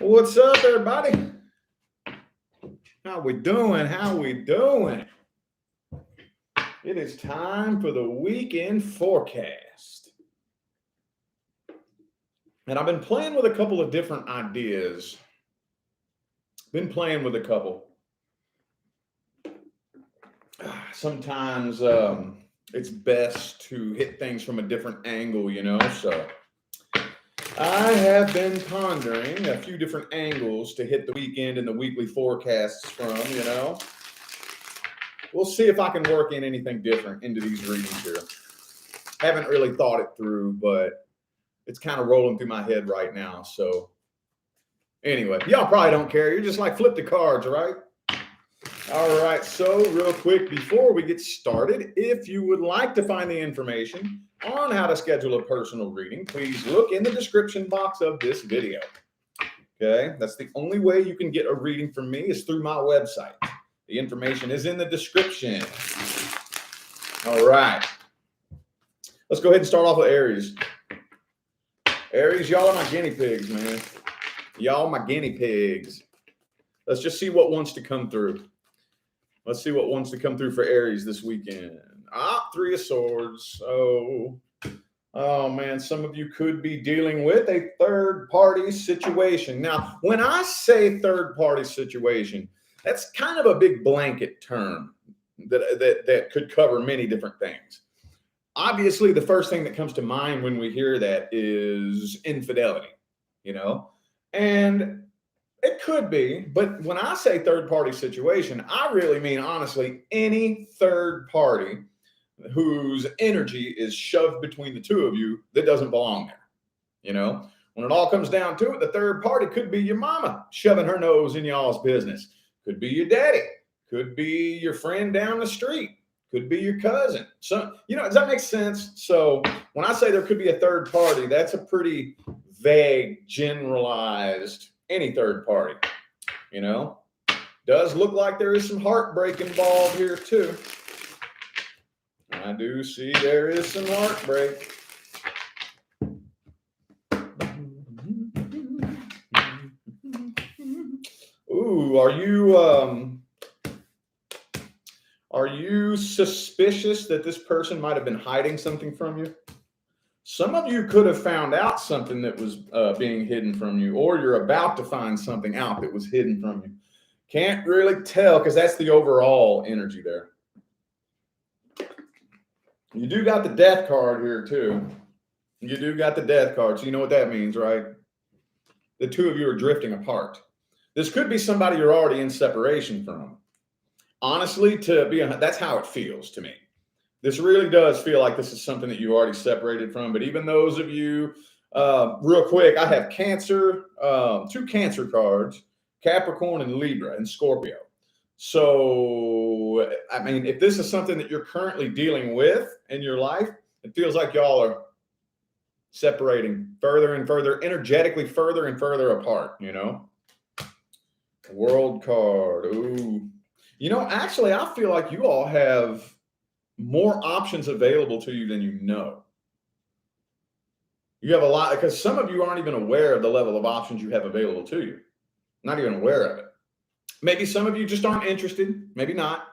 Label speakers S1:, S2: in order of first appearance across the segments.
S1: What's up, everybody? How we doing? It is time for the weekend forecast. And I've been playing with a couple of different ideas. Sometimes it's best to hit things from a different angle, so I have been pondering a few different angles to hit the weekend and the weekly forecasts from, We'll see if I can work in anything different into these readings here. Haven't really thought it through, but it's kind of rolling through my head right now. So anyway, y'all probably don't care. You're just like, flip the cards, right? All right, so real quick before we get started, if you would like to find the information on how to schedule a personal reading, please look in the description box of this video. Okay, that's the only way you can get a reading from me is through my website. The information is in the description. All right, let's go ahead and start off with Aries. Aries, y'all are my guinea pigs, man. Y'all my guinea pigs. Let's just see what wants to come through. Let's see what wants to come through for Aries this weekend. Three of Swords. Oh man, some of you could be dealing with a third-party situation. Now, when I say third-party situation, that's kind of a big blanket term that could cover many different things. Obviously, the first thing that comes to mind when we hear that is infidelity, and it could be, but when I say third-party situation, I really mean, honestly, any third party whose energy is shoved between the two of you that doesn't belong there. When it all comes down to it, the third party could be your mama shoving her nose in y'all's business. Could be your daddy. Could be your friend down the street. Could be your cousin. So, does that make sense? So when I say there could be a third party, that's a pretty vague, generalized, any third party, Does look like there is some heartbreak involved here too. I do see there is some heartbreak. Ooh, are you suspicious that this person might have been hiding something from you? Some of you could have found out something that was being hidden from you, or you're about to find something out that was hidden from you. Can't really tell because that's the overall energy there. You do got the Death card here too. You do got the Death card, so you know what that means, right? The two of you are drifting apart. This could be somebody you're already in separation from. Honestly, that's how it feels to me. This really does feel like this is something that you already separated from. But even those of you, real quick, I have Cancer, two Cancer cards, Capricorn and Libra and Scorpio. So, I mean, if this is something that you're currently dealing with in your life, it feels like y'all are separating further and further, energetically further and further apart, World card. Ooh. Actually, I feel like you all have more options available to you than you know. You have a lot, because some of you aren't even aware of the level of options you have available to you. Not even aware of it. Maybe some of you just aren't interested. Maybe not.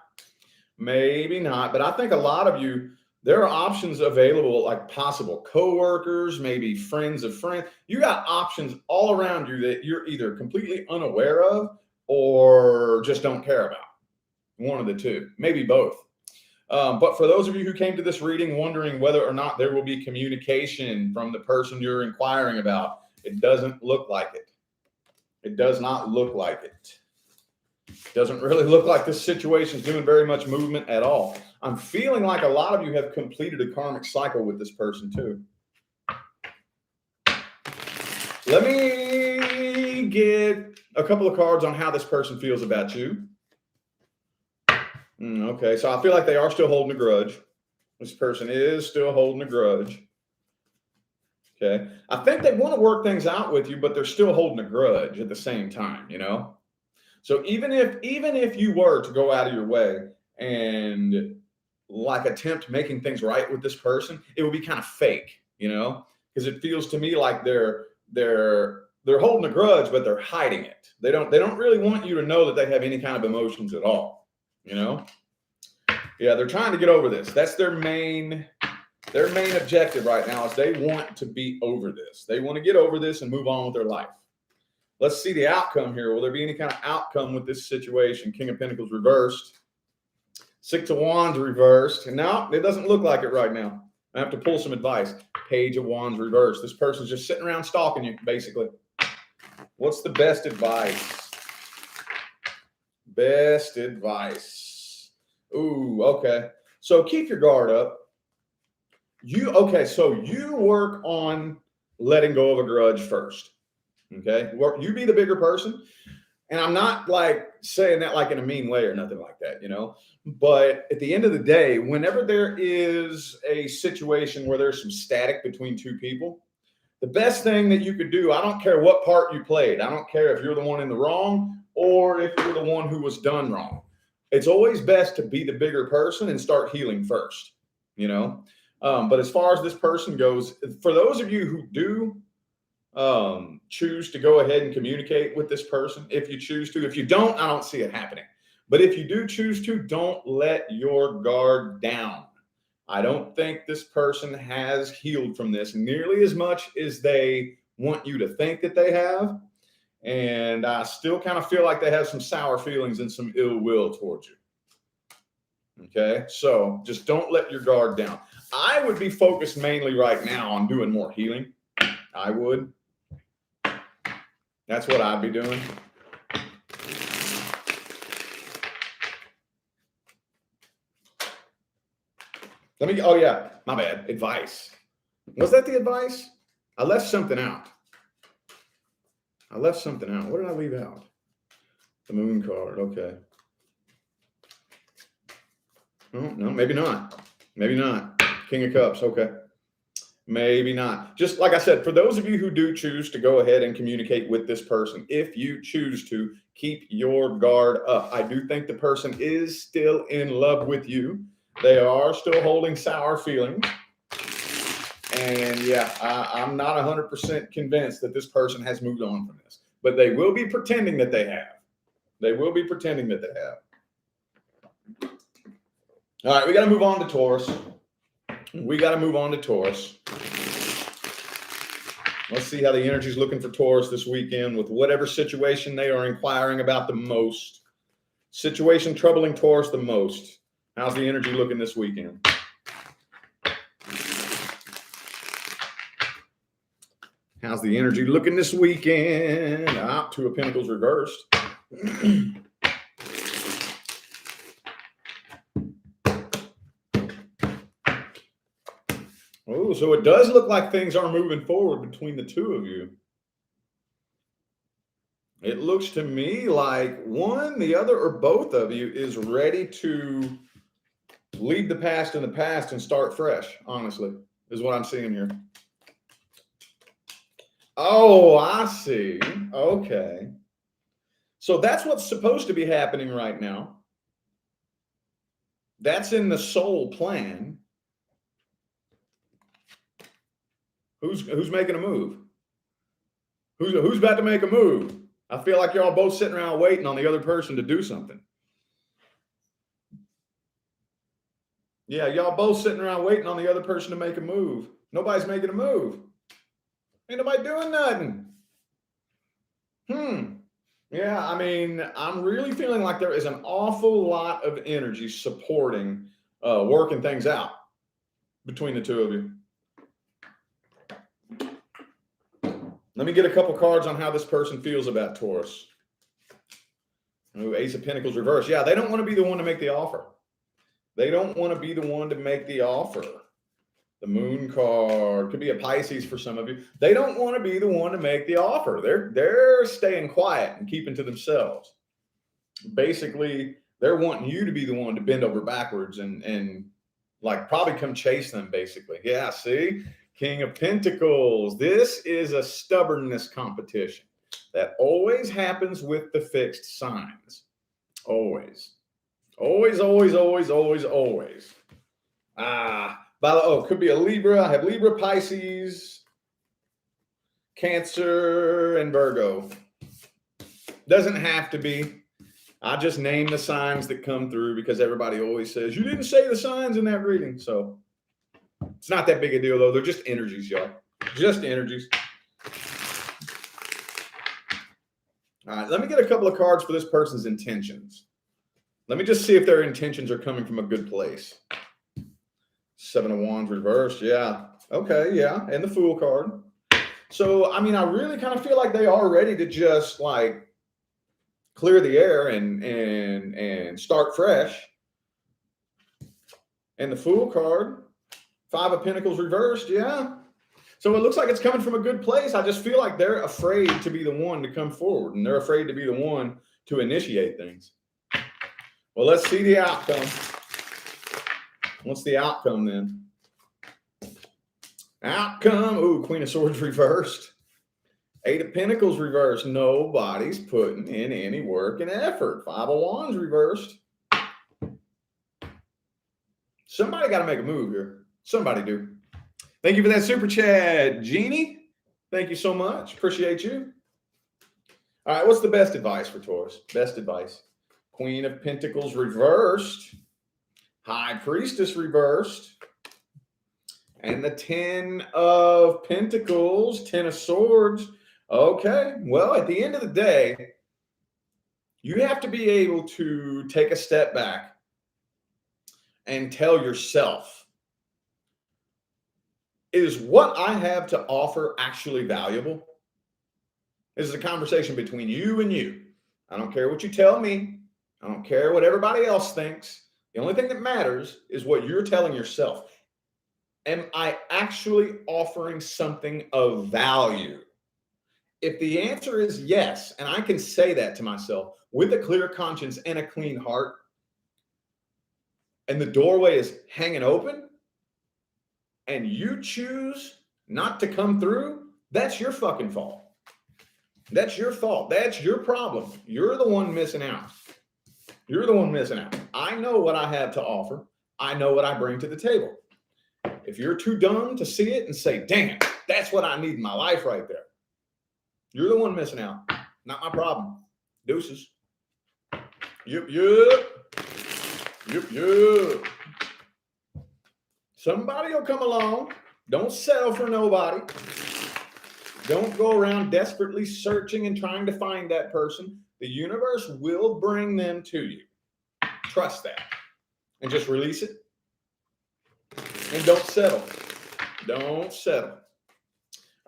S1: But I think a lot of you, there are options available, like possible coworkers, maybe friends of friends. You got options all around you that you're either completely unaware of or just don't care about. One of the two, maybe both. But for those of you who came to this reading wondering whether or not there will be communication from the person you're inquiring about, it doesn't look like it. It does not look like it. Doesn't really look like this situation is doing very much movement at all. I'm feeling like a lot of you have completed a karmic cycle with this person too. Let me get a couple of cards on how this person feels about you. Okay, so I feel like they are still holding a grudge. This person is still holding a grudge. Okay, I think they want to work things out with you, but they're still holding a grudge at the same time, So even if you were to go out of your way and like attempt making things right with this person, it would be kind of fake, because it feels to me like they're they're holding a grudge, but they're hiding it. They don't really want you to know that they have any kind of emotions at all. You know? Yeah, they're trying to get over this. That's their main objective right now is they want to be over this. They want to get over this and move on with their life. Let's see the outcome here. Will there be any kind of outcome with this situation? King of Pentacles reversed. Six of Wands reversed. And now it doesn't look like it right now. I have to pull some advice. Page of Wands reversed. This person's just sitting around stalking you, basically. What's the best advice? Best advice. Ooh, okay. So keep your guard up. So you work on letting go of a grudge first. Okay. You be the bigger person. And I'm not like saying that like in a mean way or nothing like that, you know, but at the end of the day, whenever there is a situation where there's some static between two people, the best thing that you could do, I don't care what part you played. I don't care if you're the one in the wrong or if you're the one who was done wrong. It's always best to be the bigger person and start healing first, you know? But as far as this person goes, for those of you who do choose to go ahead and communicate with this person, if you choose to, if you don't, I don't see it happening. But if you do choose to, don't let your guard down. I don't think this person has healed from this nearly as much as they want you to think that they have. And I still kind of feel like they have some sour feelings and some ill will towards you. Okay, so just don't let your guard down. I would be focused mainly right now on doing more healing. I would. That's what I'd be doing. Oh yeah, my bad. Advice. Was that the advice? I left something out. What did I leave out? The Moon card. Okay. Oh, no, maybe not. King of Cups. Okay. Maybe not. Just like I said, for those of you who do choose to go ahead and communicate with this person, if you choose to, keep your guard up. I do think the person is still in love with you. They are still holding sour feelings. And yeah, I'm not 100% convinced that this person has moved on from this. But they will be pretending that they have. All right, we got to move on to Taurus. Let's see how the energy is looking for Taurus this weekend with whatever situation they are inquiring about the most. Situation troubling Taurus the most. How's the energy looking this weekend? Two of Pentacles reversed. Oh, so it does look like things are moving forward between the two of you. It looks to me like one, the other, or both of you is ready to leave the past in the past and start fresh, honestly, is what I'm seeing here. Oh, I see. Okay. So that's what's supposed to be happening right now. That's in the soul plan. Who's making a move? Who's about to make a move? I feel like you're all both sitting around waiting on the other person to do something. Yeah, y'all both sitting around waiting on the other person to make a move. Nobody's making a move. Ain't nobody doing nothing. Yeah, I mean, I'm really feeling like there is an awful lot of energy supporting working things out between the two of you. Let me get a couple cards on how this person feels about Taurus. Ooh, Ace of Pentacles reversed. Yeah, they don't want to be the one to make the offer. The Moon card could be a Pisces for some of you. They don't want to be the one to make the offer. They're staying quiet and keeping to themselves. Basically, they're wanting you to be the one to bend over backwards and like probably come chase them, basically. Yeah, see? King of Pentacles. This is a stubbornness competition that always happens with the fixed signs. Always. Always. Could be a Libra. I have Libra, Pisces, Cancer and Virgo. Doesn't have to be. I just name the signs that come through because everybody always says, you didn't say the signs in that reading. So it's not that big a deal, though. They're just energies, y'all. Just energies. All right, let me get a couple of cards for this person's intentions. Let me just see if their intentions are coming from a good place. 7 of Wands reversed. Yeah. Okay, yeah. And the Fool card. So, I mean, I really kind of feel like they are ready to just like clear the air and start fresh. And the Fool card, 5 of Pentacles reversed. Yeah. So it looks like it's coming from a good place. I just feel like they're afraid to be the one to come forward, and they're afraid to be the one to initiate things. Well, let's see the outcome. What's the outcome then? Outcome. Ooh, Queen of Swords reversed. 8 of Pentacles reversed. Nobody's putting in any work and effort. 5 of Wands reversed. Somebody got to make a move here. Somebody do. Thank you for that super chat, Jeannie. Thank you so much. Appreciate you. All right, what's the best advice for Taurus? Best advice. Queen of Pentacles reversed. High Priestess reversed. And the 10 of Pentacles, 10 of Swords. Okay, well, at the end of the day, you have to be able to take a step back and tell yourself, is what I have to offer actually valuable? This is a conversation between you and you. I don't care what you tell me. I don't care what everybody else thinks. The only thing that matters is what you're telling yourself. Am I actually offering something of value? If the answer is yes, and I can say that to myself with a clear conscience and a clean heart, and the doorway is hanging open, and you choose not to come through, that's your fucking fault. That's your fault. That's your problem. You're the one missing out. You're the one missing out. I know what I have to offer. I know what I bring to the table. If you're too dumb to see it and say, damn, that's what I need in my life right there, you're the one missing out. Not my problem. Deuces. Yup, yup. Yup, yup. Somebody will come along. Don't settle for nobody. Don't go around desperately searching and trying to find that person. The universe will bring them to you. Trust that. And just release it. And don't settle. Don't settle.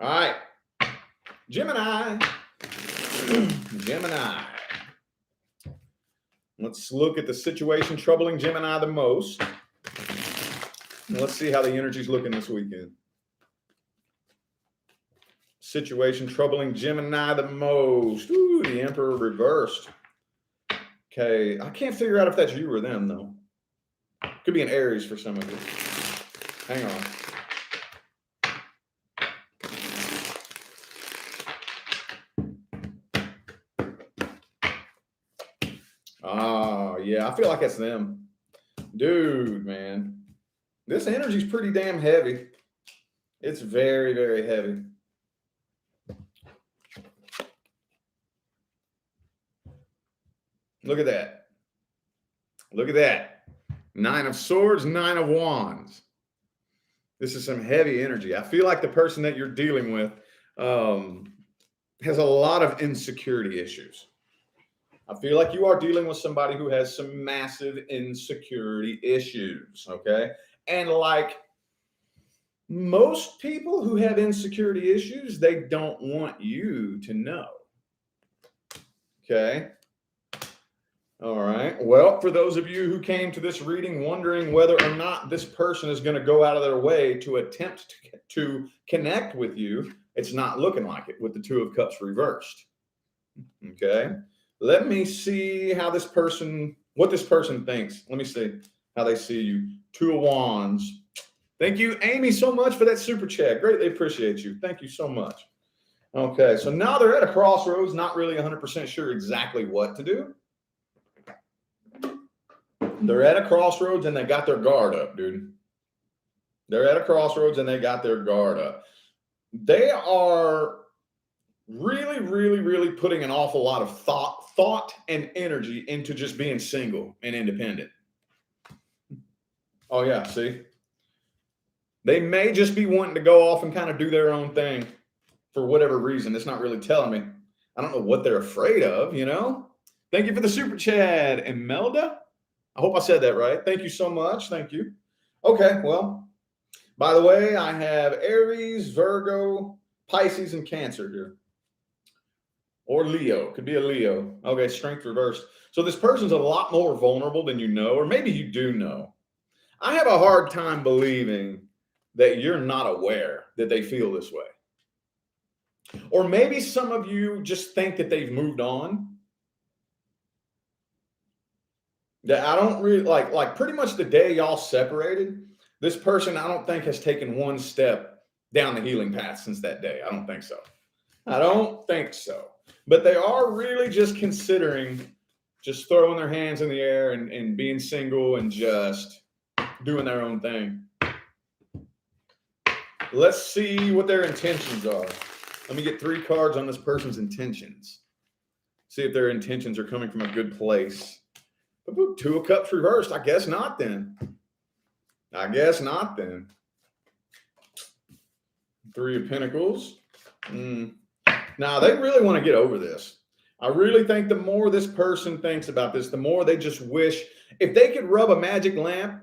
S1: All right. Gemini. Gemini. Let's look at the situation troubling Gemini the most. Let's see how the energy's looking this weekend. Situation troubling Gemini the most. Ooh, the Emperor reversed. Okay, I can't figure out if that's you or them, though. Could be an Aries for some of you. Hang on. Ah, yeah, I feel like it's them. Dude, man. This energy's pretty damn heavy. It's very, very heavy. Look at that. Look at that. 9 of Swords, 9 of Wands. This is some heavy energy. I feel like the person that you're dealing with has a lot of insecurity issues. I feel like you are dealing with somebody who has some massive insecurity issues, okay? And like most people who have insecurity issues, they don't want you to know, okay? All right. Well, for those of you who came to this reading wondering whether or not this person is going to go out of their way to attempt to connect with you, it's not looking like it with the 2 of Cups reversed. Okay. Let me see how this person, what this person thinks. Let me see how they see you. 2 of Wands. Thank you, Amy, so much for that super chat. Greatly appreciate you. Thank you so much. Okay. So now they're at a crossroads, not really 100% sure exactly what to do. They're at a crossroads and they got their guard up, dude. They're at a crossroads and they got their guard up. They are really, really, really putting an awful lot of thought and energy into just being single and independent. Oh yeah, see? They may just be wanting to go off and kind of do their own thing for whatever reason. It's not really telling me. I don't know what they're afraid of, you know? Thank you for the super chat, Imelda. I hope I said that right. Thank you so much. Thank you. Okay, well, by the way, I have Aries, Virgo, Pisces, and Cancer here. Or Leo. Could be a Leo. Okay, strength reversed. So this person's a lot more vulnerable than you know, or maybe you do know. I have a hard time believing that you're not aware that they feel this way. Or maybe some of you just think that they've moved on. That I don't really like pretty much the day y'all separated, this person I don't think has taken one step down the healing path since that day. I don't think so. I don't think so. But they are really just considering just throwing their hands in the air and being single and just doing their own thing. Let's see what their intentions are. Let me get 3 cards on this person's intentions. See if their intentions are coming from a good place. 2 of Cups reversed. I guess not then. I guess not then. 3 of Pentacles. Now, they really want to get over this. I really think the more this person thinks about this, the more they just wish, if they could rub a magic lamp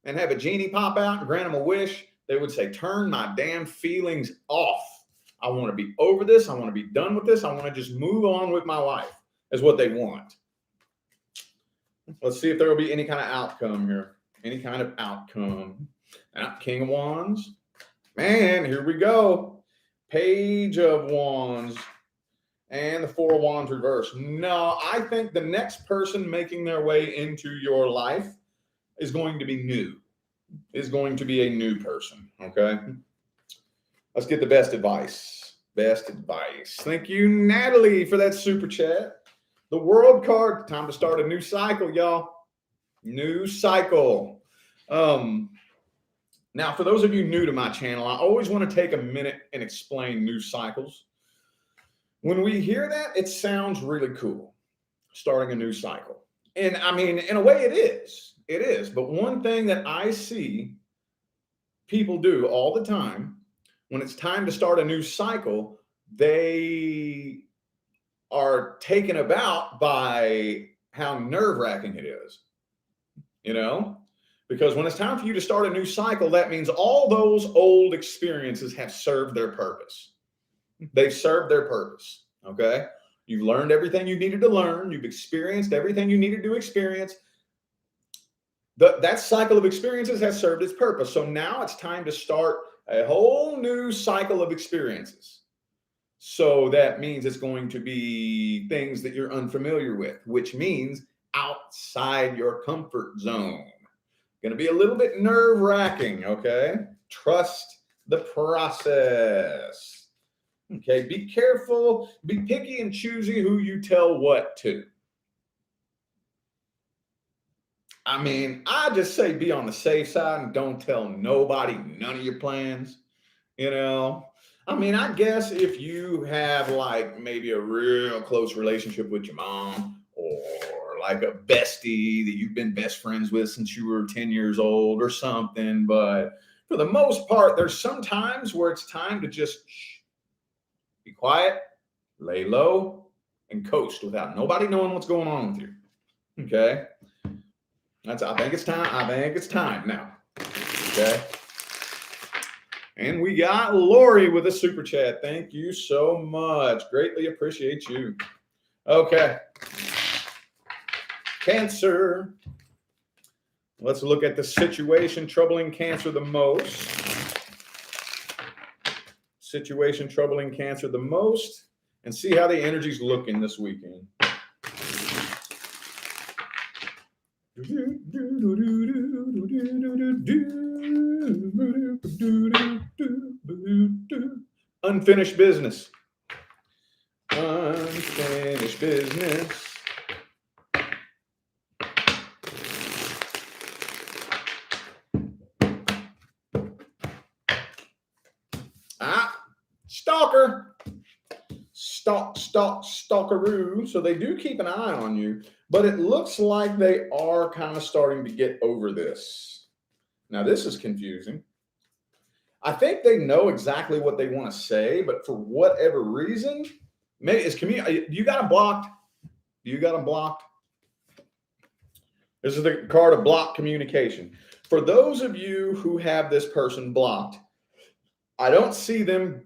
S1: and have a genie pop out and grant them a wish, they would say, turn my damn feelings off. I want to be over this. I want to be done with this. I want to just move on with my life, is what they want. Let's see if there will be any kind of outcome here. Any kind of outcome. King of Wands. Man, here we go. Page of Wands. And the 4 of Wands reversed. No, I think the next person making their way into your life is going to be new. Is going to be a new person, okay? Let's get the best advice. Best advice. Thank you, Natalie, for that super chat. The World card. Time to start a new cycle, y'all. New cycle. Now, for those of you new to my channel, I always want to take a minute and explain new cycles. When we hear that, it sounds really cool, starting a new cycle. And I mean, in a way it is. It is. But one thing that I see people do all the time, when it's time to start a new cycle, they are taken about by how nerve-wracking it is, you know? Because when it's time for you to start a new cycle, that means all those old experiences have served their purpose. They've served their purpose, okay? You've learned everything you needed to learn. You've experienced everything you needed to experience. That cycle of experiences has served its purpose. So now it's time to start a whole new cycle of experiences. So that means it's going to be things that you're unfamiliar with, which means outside your comfort zone. Going to be a little bit nerve-wracking, okay? Trust the process. Okay, be careful, be picky and choosy who you tell what to. I mean, I just say be on the safe side and don't tell nobody none of your plans, you know? I mean, I guess if you have like maybe a real close relationship with your mom or like a bestie that you've been best friends with since you were 10 years old or something, but for the most part, there's some times where it's time to just be quiet, lay low, and coast without nobody knowing what's going on with you. Okay? I think it's time. I think it's time now. Okay? And we got Lori with a super chat. Thank you so much. Greatly appreciate you. Okay. Cancer. Let's look at the situation troubling Cancer the most. Situation troubling Cancer the most, and see how the energy's looking this weekend. Unfinished business. Unfinished business. Stalker. stalkeroo. So they do keep an eye on you, but it looks like they are kind of starting to get over this. Now, this is confusing. I think they know exactly what they want to say, but for whatever reason, maybe it's you got them blocked. You got them blocked. This is the card of blocked communication. For those of you who have this person blocked, I don't see them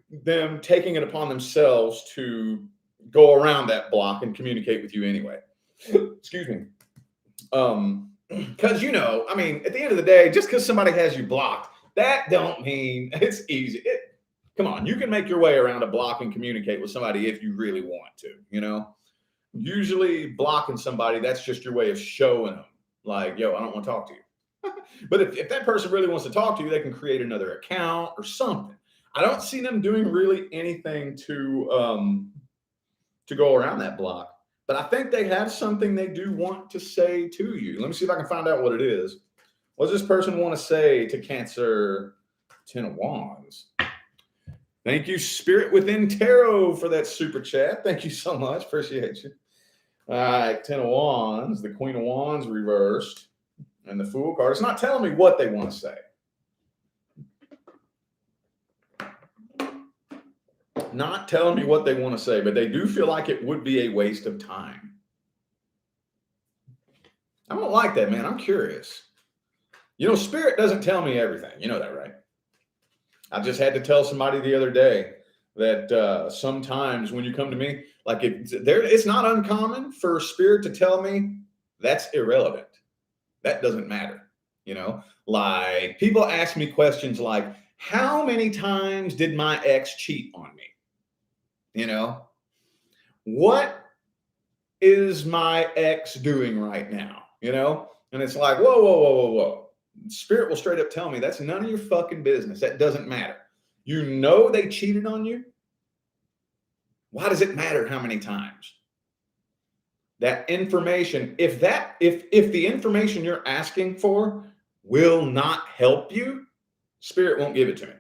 S1: taking it upon themselves to go around that block and communicate with you anyway. Excuse me. Because, I mean, at the end of the day, just because somebody has you blocked, that don't mean it's easy. Come on, you can make your way around a block and communicate with somebody if you really want to, Usually blocking somebody, that's just your way of showing them, like, yo, I don't want to talk to you. But if that person really wants to talk to you, they can create another account or something. I don't see them doing really anything to go around that block. But I think they have something they do want to say to you. Let me see if I can find out what it is. What does this person want to say to Cancer? 10 of Wands. Thank you, Spirit Within Tarot, for that super chat. Thank you so much. Appreciate you. All right, 10 of Wands, the Queen of Wands reversed, and the Fool card. It's not telling me what they want to say. Not telling me what they want to say, but they do feel like it would be a waste of time. I don't like that, man. I'm curious. Spirit doesn't tell me everything. You know that, right? I just had to tell somebody the other day that sometimes when you come to me, like it's not uncommon for Spirit to tell me that's irrelevant. That doesn't matter. Like people ask me questions like, how many times did my ex cheat on me? What is my ex doing right now? And it's like, whoa. Spirit will straight up tell me that's none of your fucking business. That doesn't matter. They cheated on you. Why does it matter how many times? That information, if the information you're asking for will not help you, Spirit won't give it to me.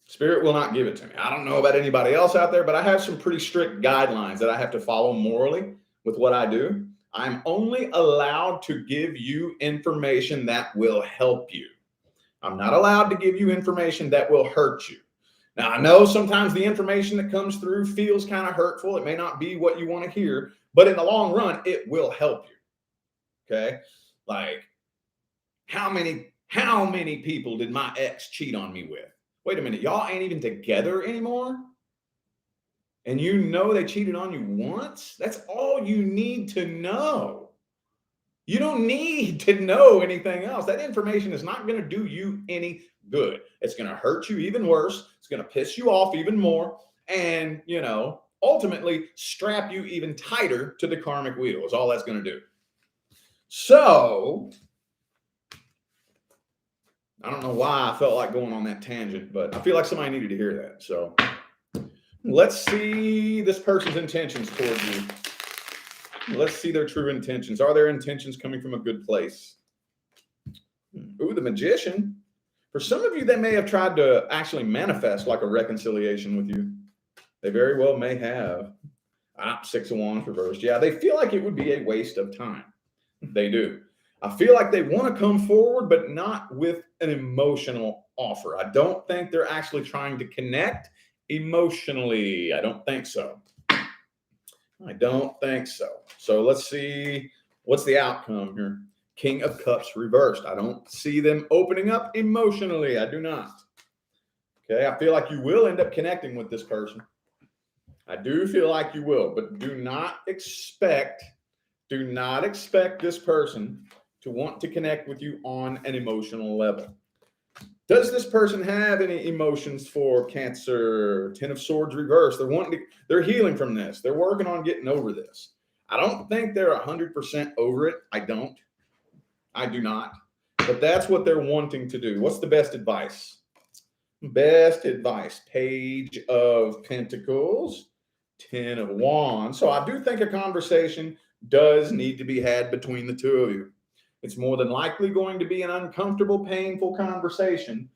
S1: Spirit will not give it to me. I don't know about anybody else out there, but I have some pretty strict guidelines that I have to follow morally with what I do. I'm only allowed to give you information that will help you. I'm not allowed to give you information that will hurt you. Now, I know sometimes the information that comes through feels kind of hurtful. It may not be what you want to hear, but in the long run, it will help you. Okay? Like, how many people did my ex cheat on me with? Wait a minute, y'all ain't even together anymore? And they cheated on you once? That's all you need to know. You don't need to know anything else. That information is not going to do you any good. It's going to hurt you even worse. It's going to piss you off even more. And, ultimately strap you even tighter to the karmic wheel is all that's going to do. So, I don't know why I felt like going on that tangent, but I feel like somebody needed to hear that. So, let's see this person's intentions towards you. Let's see their true intentions. Are their intentions coming from a good place? Ooh, the Magician. For some of you, they may have tried to actually manifest like a reconciliation with you. They very well may have. 6 of Wands reversed. Yeah, they feel like it would be a waste of time. They do. I feel like they want to come forward, but not with an emotional offer. I don't think they're actually trying to connect emotionally. I don't think so. So let's see what's the outcome here. King of Cups reversed. I don't see them opening up emotionally. I do not. Okay, I feel like you will end up connecting with this person. I do feel like you will, but do not expect this person to want to connect with you on an emotional level. Does this person have any emotions for Cancer? 10 of Swords reversed. They're healing from this. They're working on getting over this. I don't think they're 100% over it. I do not. But that's what they're wanting to do. What's the best advice? Best advice. Page of Pentacles, 10 of Wands. So I do think a conversation does need to be had between the two of you. It's more than likely going to be an uncomfortable, painful conversation,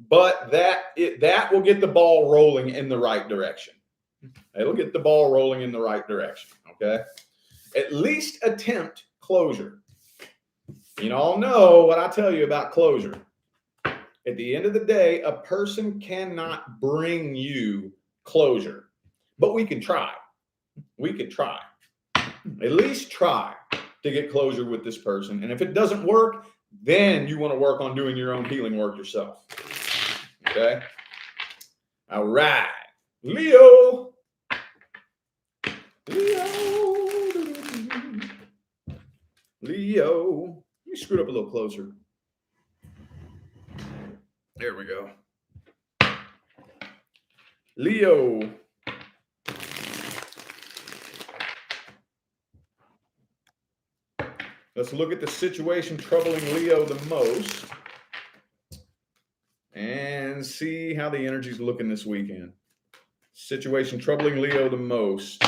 S1: but that will get the ball rolling in the right direction. It'll get the ball rolling in the right direction, okay? At least attempt closure. You all know what I tell you about closure. At the end of the day, a person cannot bring you closure, but we can try. We could try. At least try to get closure with this person. And if it doesn't work, then you want to work on doing your own healing work yourself. Okay? All right. Leo. Leo. Let me scoot up a little closer. There we go. Leo. Let's look at the situation troubling Leo the most and see how the energy's looking this weekend. Situation troubling Leo the most.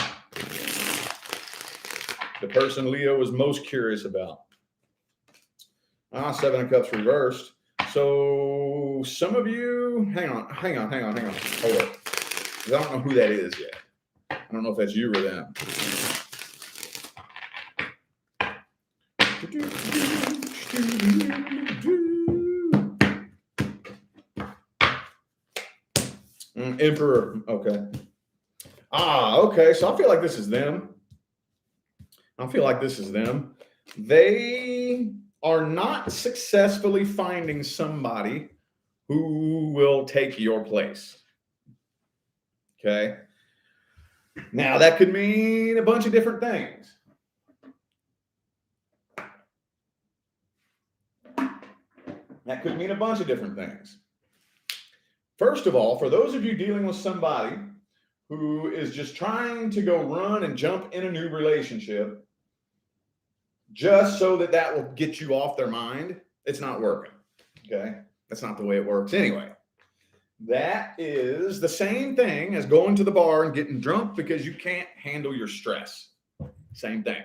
S1: The person Leo is most curious about. Seven of Cups reversed. So some of you, hang on. Hold up. I don't know who that is yet. I don't know if that's you or them. Emperor. Okay. Okay. So I feel like this is them. They are not successfully finding somebody who will take your place. Okay. Now that could mean a bunch of different things. First of all, for those of you dealing with somebody who is just trying to go run and jump in a new relationship just so that will get you off their mind, it's not working. Okay? That's not the way it works anyway. That is the same thing as going to the bar and getting drunk because you can't handle your stress. Same thing.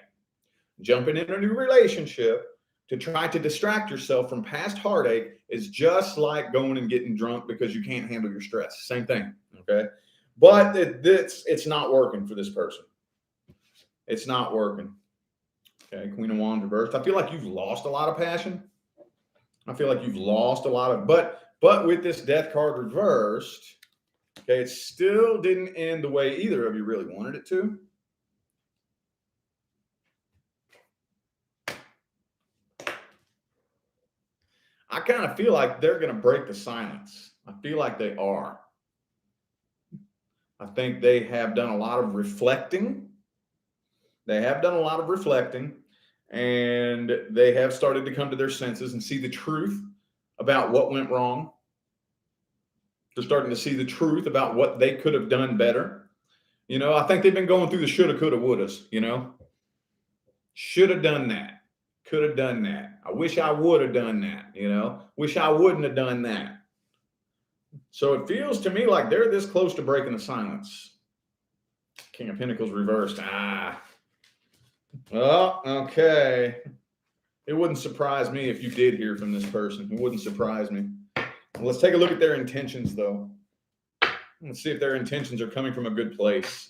S1: Jumping in a new relationship to try to distract yourself from past heartache is just like going and getting drunk because you can't handle your stress. Same thing, okay? But it's not working for this person. It's not working. Okay, Queen of Wands reversed. I feel like you've lost a lot of passion. But with this Death card reversed, okay, it still didn't end the way either of you really wanted it to. I kind of feel like they're going to break the silence. I feel like they are. I think they have done a lot of reflecting. And they have started to come to their senses and see the truth about what went wrong. They're starting to see the truth about what they could have done better. You know, I think they've been going through the shoulda, coulda, wouldas, you know. Should have done that. Could have done that. I wish I would have done that, you know. Wish I wouldn't have done that. So it feels to me like they're this close to breaking the silence. King of Pentacles reversed. Oh, okay. It wouldn't surprise me if you did hear from this person. It wouldn't surprise me. Let's take a look at their intentions, though. Let's see if their intentions are coming from a good place.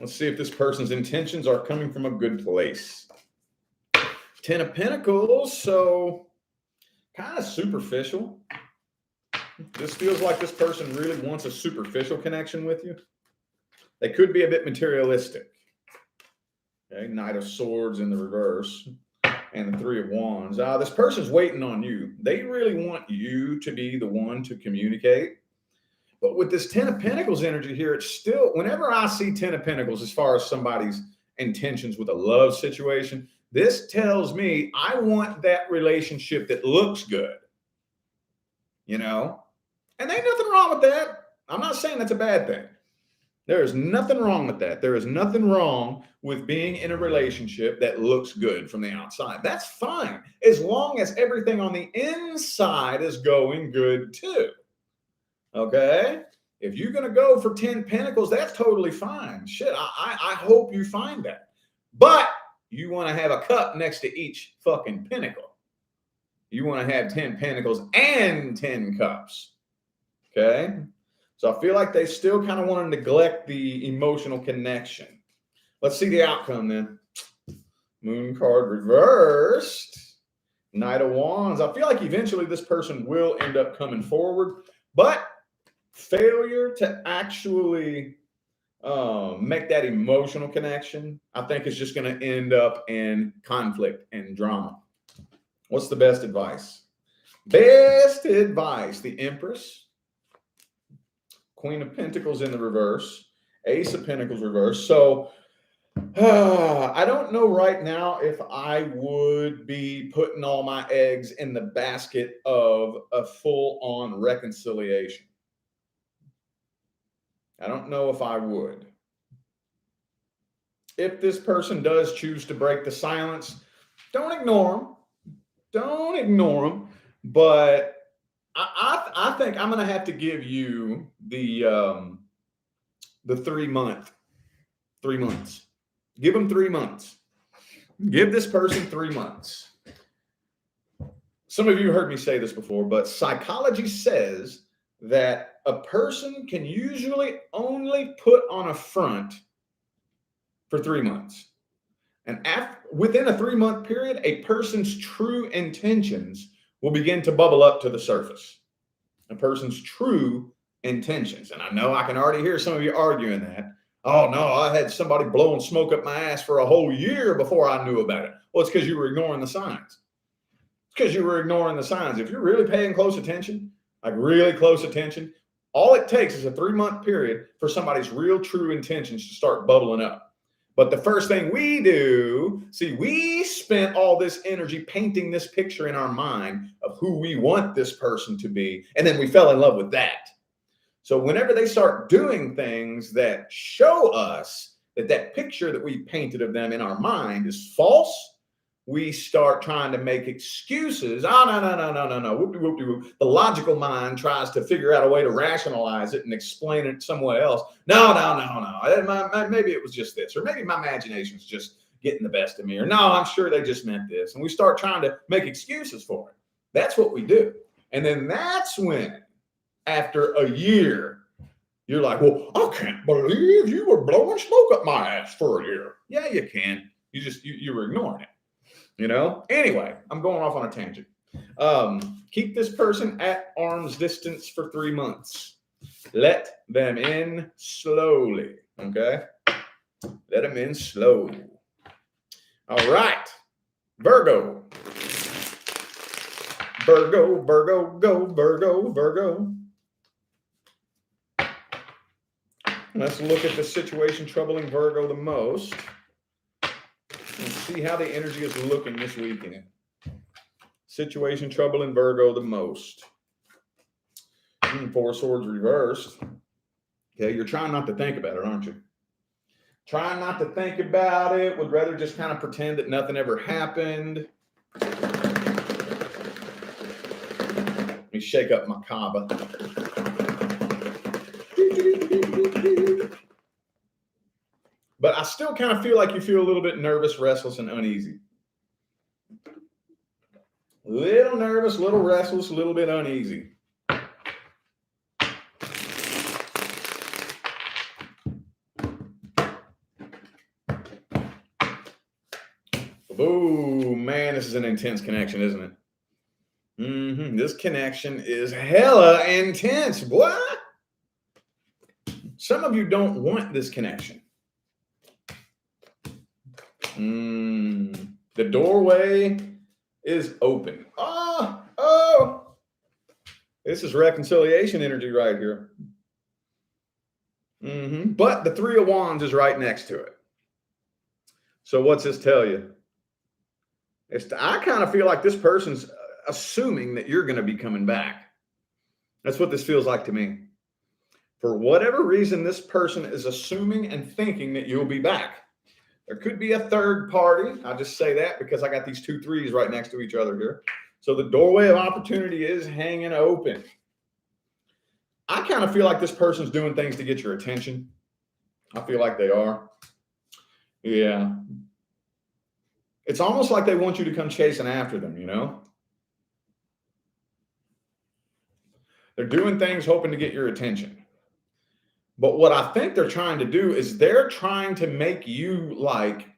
S1: Let's see if this person's intentions are coming from a good place. 10 of Pentacles, so kind of superficial. This feels like this person really wants a superficial connection with you. They could be a bit materialistic. Okay, Knight of Swords in the reverse and the Three of Wands. This person's waiting on you. They really want you to be the one to communicate. But with this 10 of Pentacles energy here, it's still, whenever I see 10 of Pentacles, as far as somebody's intentions with a love situation, this tells me I want that relationship that looks good. You know? And ain't nothing wrong with that. I'm not saying that's a bad thing. There is nothing wrong with that. There is nothing wrong with being in a relationship that looks good from the outside. That's fine, as long as everything on the inside is going good too. Okay? If you're going to go for 10 Pentacles, that's totally fine. Shit, I hope you find that. But you want to have a cup next to each fucking pentacle. You want to have 10 Pentacles and 10 Cups. Okay. So I feel like they still kind of want to neglect the emotional connection. Let's see the outcome then. Moon card reversed. Knight of Wands. I feel like eventually this person will end up coming forward, but failure to actually make that emotional connection, I think is just going to end up in conflict and drama. What's the best advice? Best advice. The Empress. Queen of Pentacles in the reverse. Ace of Pentacles reverse. So I don't know right now if I would be putting all my eggs in the basket of a full-on reconciliation. I don't know if I would. If this person does choose to break the silence, don't ignore them. Don't ignore them. But I think I'm going to have to give you the 3 months. Give them 3 months. Give this person 3 months. Some of you heard me say this before, but psychology says that a person can usually only put on a front for 3 months. And within a 3-month period, a person's true intentions will begin to bubble up to the surface. A person's true intentions. And I know I can already hear some of you arguing that. Oh, no, I had somebody blowing smoke up my ass for a whole year before I knew about it. Well, it's because you were ignoring the signs. It's because you were ignoring the signs. If you're really paying close attention, like really close attention, all it takes is a 3-month period for somebody's real true intentions to start bubbling up. But the first thing we do, see, we spent all this energy painting this picture in our mind of who we want this person to be, and then we fell in love with that. So whenever they start doing things that show us that that picture that we painted of them in our mind is false, we start trying to make excuses. Oh, no. Whoop-de-whoop-de-whoop. The logical mind tries to figure out a way to rationalize it and explain it somewhere else. No. Maybe it was just this, or maybe my imagination's just getting the best of me, or no, I'm sure they just meant this. And we start trying to make excuses for it. That's what we do. And then that's when, after a year, you're like, well, I can't believe you were blowing smoke up my ass for a year. Yeah, you can. You were ignoring it. You know, anyway, I'm going off on a tangent. Keep this person at arm's distance for 3 months. Let them in slowly. Okay. Let them in slow. All right. Virgo. Virgo, go, Virgo. Let's look at the situation troubling Virgo the most. Let's see how the energy is looking this weekend. Situation troubling Virgo the most. 4 swords reversed. Okay, you're trying not to think about it, aren't you? Trying not to think about it. Would rather just kind of pretend that nothing ever happened. Let me shake up my kava. But I still kind of feel like you feel a little bit nervous, restless, and uneasy. Little nervous, little restless, a little bit uneasy. Oh, man, this is an intense connection, isn't it? This connection is hella intense. What? Some of you don't want this connection. The doorway is open. Oh, this is reconciliation energy right here. But the 3 of Wands is right next to it. So what's this tell you? I kind of feel like this person's assuming that you're going to be coming back. That's what this feels like to me. For whatever reason, this person is assuming and thinking that you'll be back. There could be a third party. I just say that because I got these 2 3s right next to each other here. So the doorway of opportunity is hanging open. I kind of feel like this person's doing things to get your attention. I feel like they are. Yeah. It's almost like they want you to come chasing after them, you know? They're doing things hoping to get your attention. But what I think they're trying to do is they're trying to make you like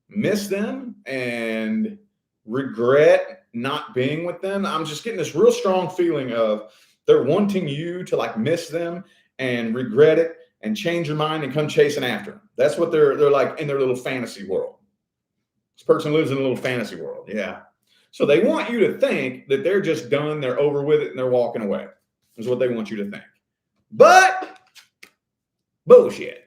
S1: miss them and regret not being with them. I'm just getting this real strong feeling of they're wanting you to like miss them and regret it and change your mind and come chasing after them. That's what they're like in their little fantasy world. This person lives in a little fantasy world. Yeah. So they want you to think that they're just done, they're over with it, and they're walking away. Is what they want you to think. But bullshit.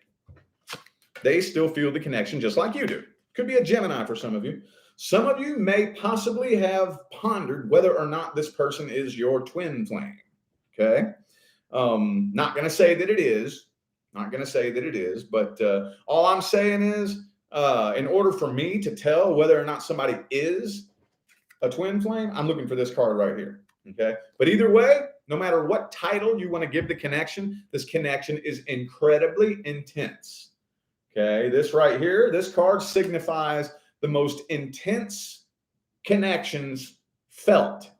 S1: They still feel the connection just like you do. Could be a Gemini for some of you. Some of you may possibly have pondered whether or not this person is your twin flame. Okay. Not going to say that it is. Not going to say that it is. But all I'm saying is, in order for me to tell whether or not somebody is a twin flame, I'm looking for this card right here. Okay. But either way, no matter what title you want to give the connection, this connection is incredibly intense. Okay. This right here, this card signifies the most intense connections felt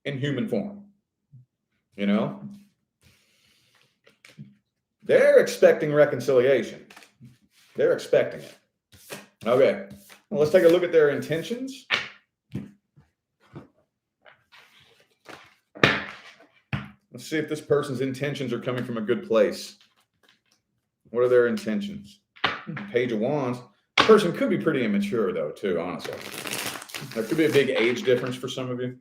S1: in human form. You know, they're expecting reconciliation. They're expecting it. Okay. Well, let's take a look at their intentions. Let's see if this person's intentions are coming from a good place. What are their intentions? Page of Wands. The person could be pretty immature, though, too, honestly. There could be a big age difference for some of you.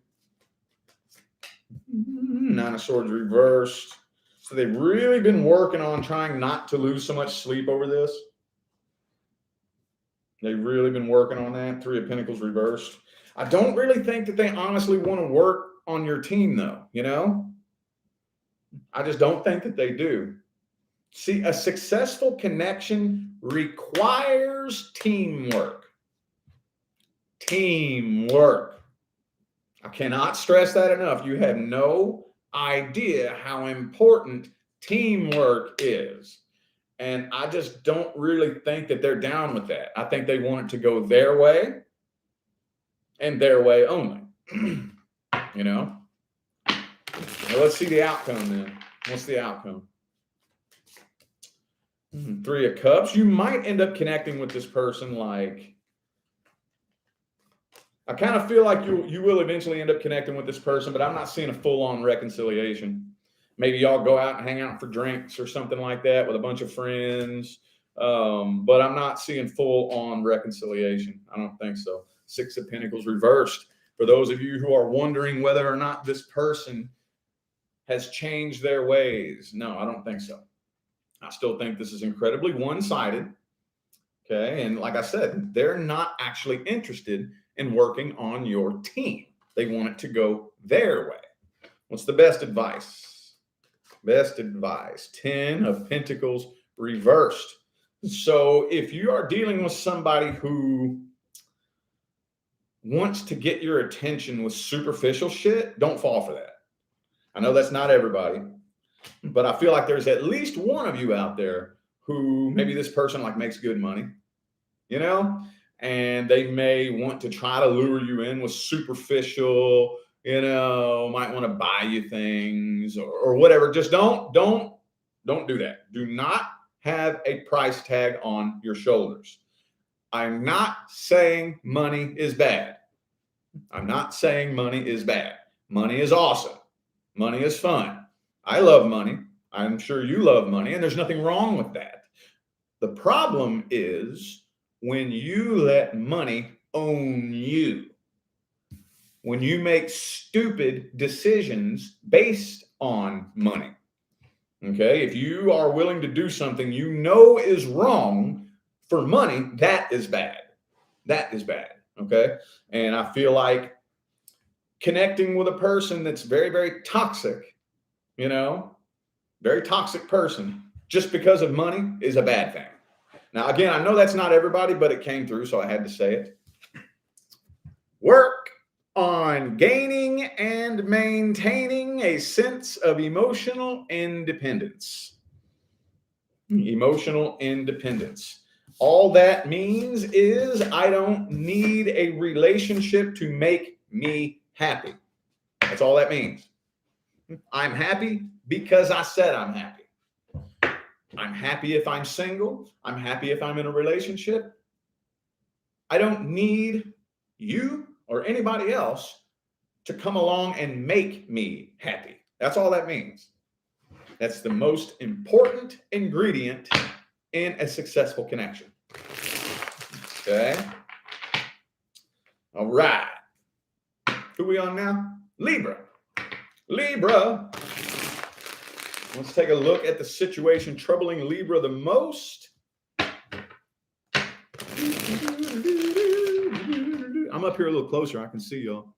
S1: Nine of Swords reversed. So they've really been working on trying not to lose so much sleep over this. They've really been working on that. Three of Pentacles reversed. I don't really think that they honestly want to work on your team, though, you know? I just don't think that they do. See, a successful connection requires teamwork. Teamwork. I cannot stress that enough. You have no idea how important teamwork is. And I just don't really think that they're down with that. I think they want it to go their way and their way only. You know? Well, let's see the outcome then. What's the outcome? Three of Cups. You might end up connecting with this person like, I kind of feel like you will eventually end up connecting with this person, but I'm not seeing a full-on reconciliation. Maybe y'all go out and hang out for drinks or something like that with a bunch of friends. But I'm not seeing full-on reconciliation. I don't think so. Six of Pentacles reversed. For those of you who are wondering whether or not this person has changed their ways. No, I don't think so. I still think this is incredibly one-sided. Okay. And like I said, they're not actually interested in working on your team. They want it to go their way. What's the best advice? Best advice. 10 of Pentacles reversed. So if you are dealing with somebody who wants to get your attention with superficial shit, don't fall for that. I know that's not everybody, but I feel like there's at least one of you out there who maybe this person like makes good money, you know, and they may want to try to lure you in with superficial, you know, might want to buy you things or whatever. Just don't do that. Do not have a price tag on your shoulders. I'm not saying money is bad. I'm not saying money is bad. Money is awesome. Money is fun. I love money. I'm sure you love money, and there's nothing wrong with that. The problem is when you let money own you. When you make stupid decisions based on money. Okay? If you are willing to do something you know is wrong for money, that is bad. That is bad. Okay? And I feel like connecting with a person that's very, very toxic, you know, very toxic person, just because of money is a bad thing. Now, again, I know that's not everybody, but it came through, so I had to say it. Work on gaining and maintaining a sense of emotional independence. Emotional independence. All that means is I don't need a relationship to make me happy. That's all that means. I'm happy because I said I'm happy. I'm happy if I'm single. I'm happy if I'm in a relationship. I don't need you or anybody else to come along and make me happy. That's all that means. That's the most important ingredient in a successful connection. Okay. All right. Who are we on now? Libra. Libra. Let's take a look at the situation troubling Libra the most. I'm up here a little closer. I can see y'all.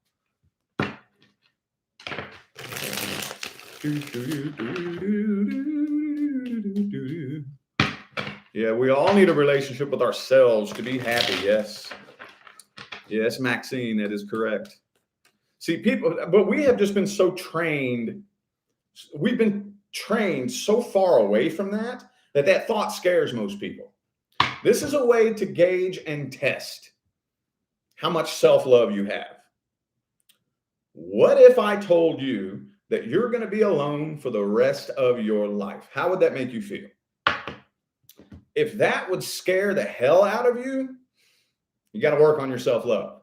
S1: Yeah, we all need a relationship with ourselves to be happy. Yes. Yes, Maxine, that is correct. See, people, but we have just been so trained. We've been trained so far away from that thought scares most people. This is a way to gauge and test how much self-love you have. What if I told you that you're going to be alone for the rest of your life? How would that make you feel? If that would scare the hell out of you, you got to work on your self-love.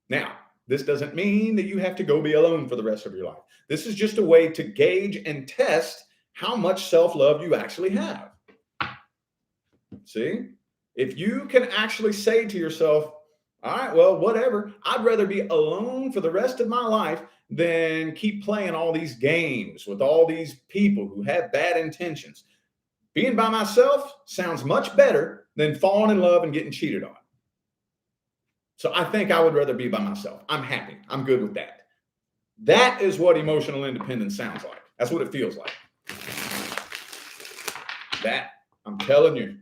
S1: Now, this doesn't mean that you have to go be alone for the rest of your life. This is just a way to gauge and test how much self-love you actually have. See? If you can actually say to yourself, all right, well, whatever. I'd rather be alone for the rest of my life than keep playing all these games with all these people who have bad intentions. Being by myself sounds much better than falling in love and getting cheated on. So I think I would rather be by myself. I'm happy. I'm good with that. That is what emotional independence sounds like. That's what it feels like. That, I'm telling you,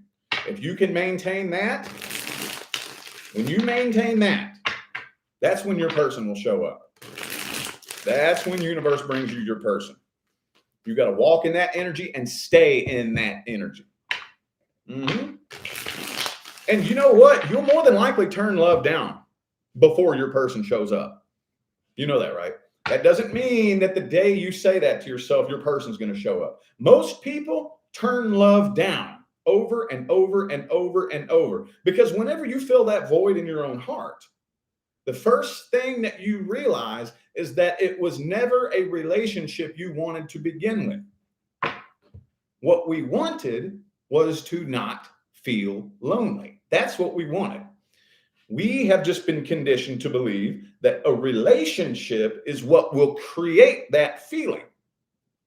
S1: if you can maintain that, when you maintain that, that's when your person will show up. That's when universe brings you your person. You got to walk in that energy and stay in that energy. Mm-hmm. And you know what? You'll more than likely turn love down before your person shows up. You know that, right? That doesn't mean that the day you say that to yourself, your person's going to show up. Most people turn love down over and over and over and over, because whenever you fill that void in your own heart, the first thing that you realize is that it was never a relationship you wanted to begin with. What we wanted was to not feel lonely. That's what we wanted. We have just been conditioned to believe that a relationship is what will create that feeling,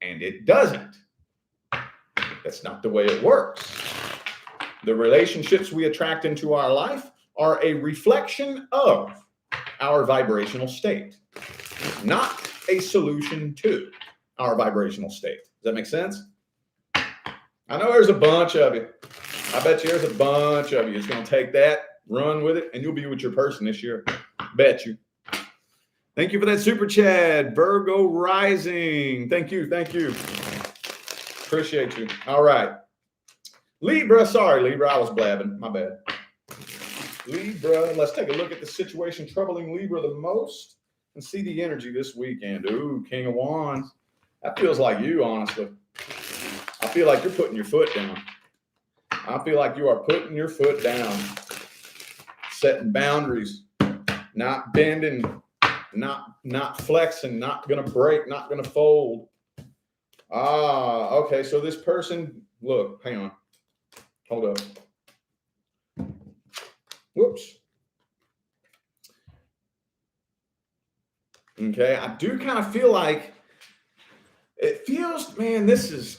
S1: and it doesn't. That's not the way it works. The relationships we attract into our life are a reflection of our vibrational state, not a solution to our vibrational state. Does that make sense? I know there's a bunch of you. I bet you there's a bunch of you. It's going to take that, run with it, and you'll be with your person this year. Bet you. Thank you for that super chat, Virgo rising. Thank you. Thank you. Appreciate you. All right. Libra. Sorry, Libra. I was blabbing. My bad. Libra. Let's take a look at the situation troubling Libra the most and see the energy this weekend. Ooh, King of Wands. That feels like you, honestly. I feel like you're putting your foot down. I feel like you are putting your foot down, setting boundaries, not bending, not flexing, not going to break, not going to fold. Okay. So this person, look, hang on. Hold up. Whoops. Okay. I do kind of feel like it feels, man, this is,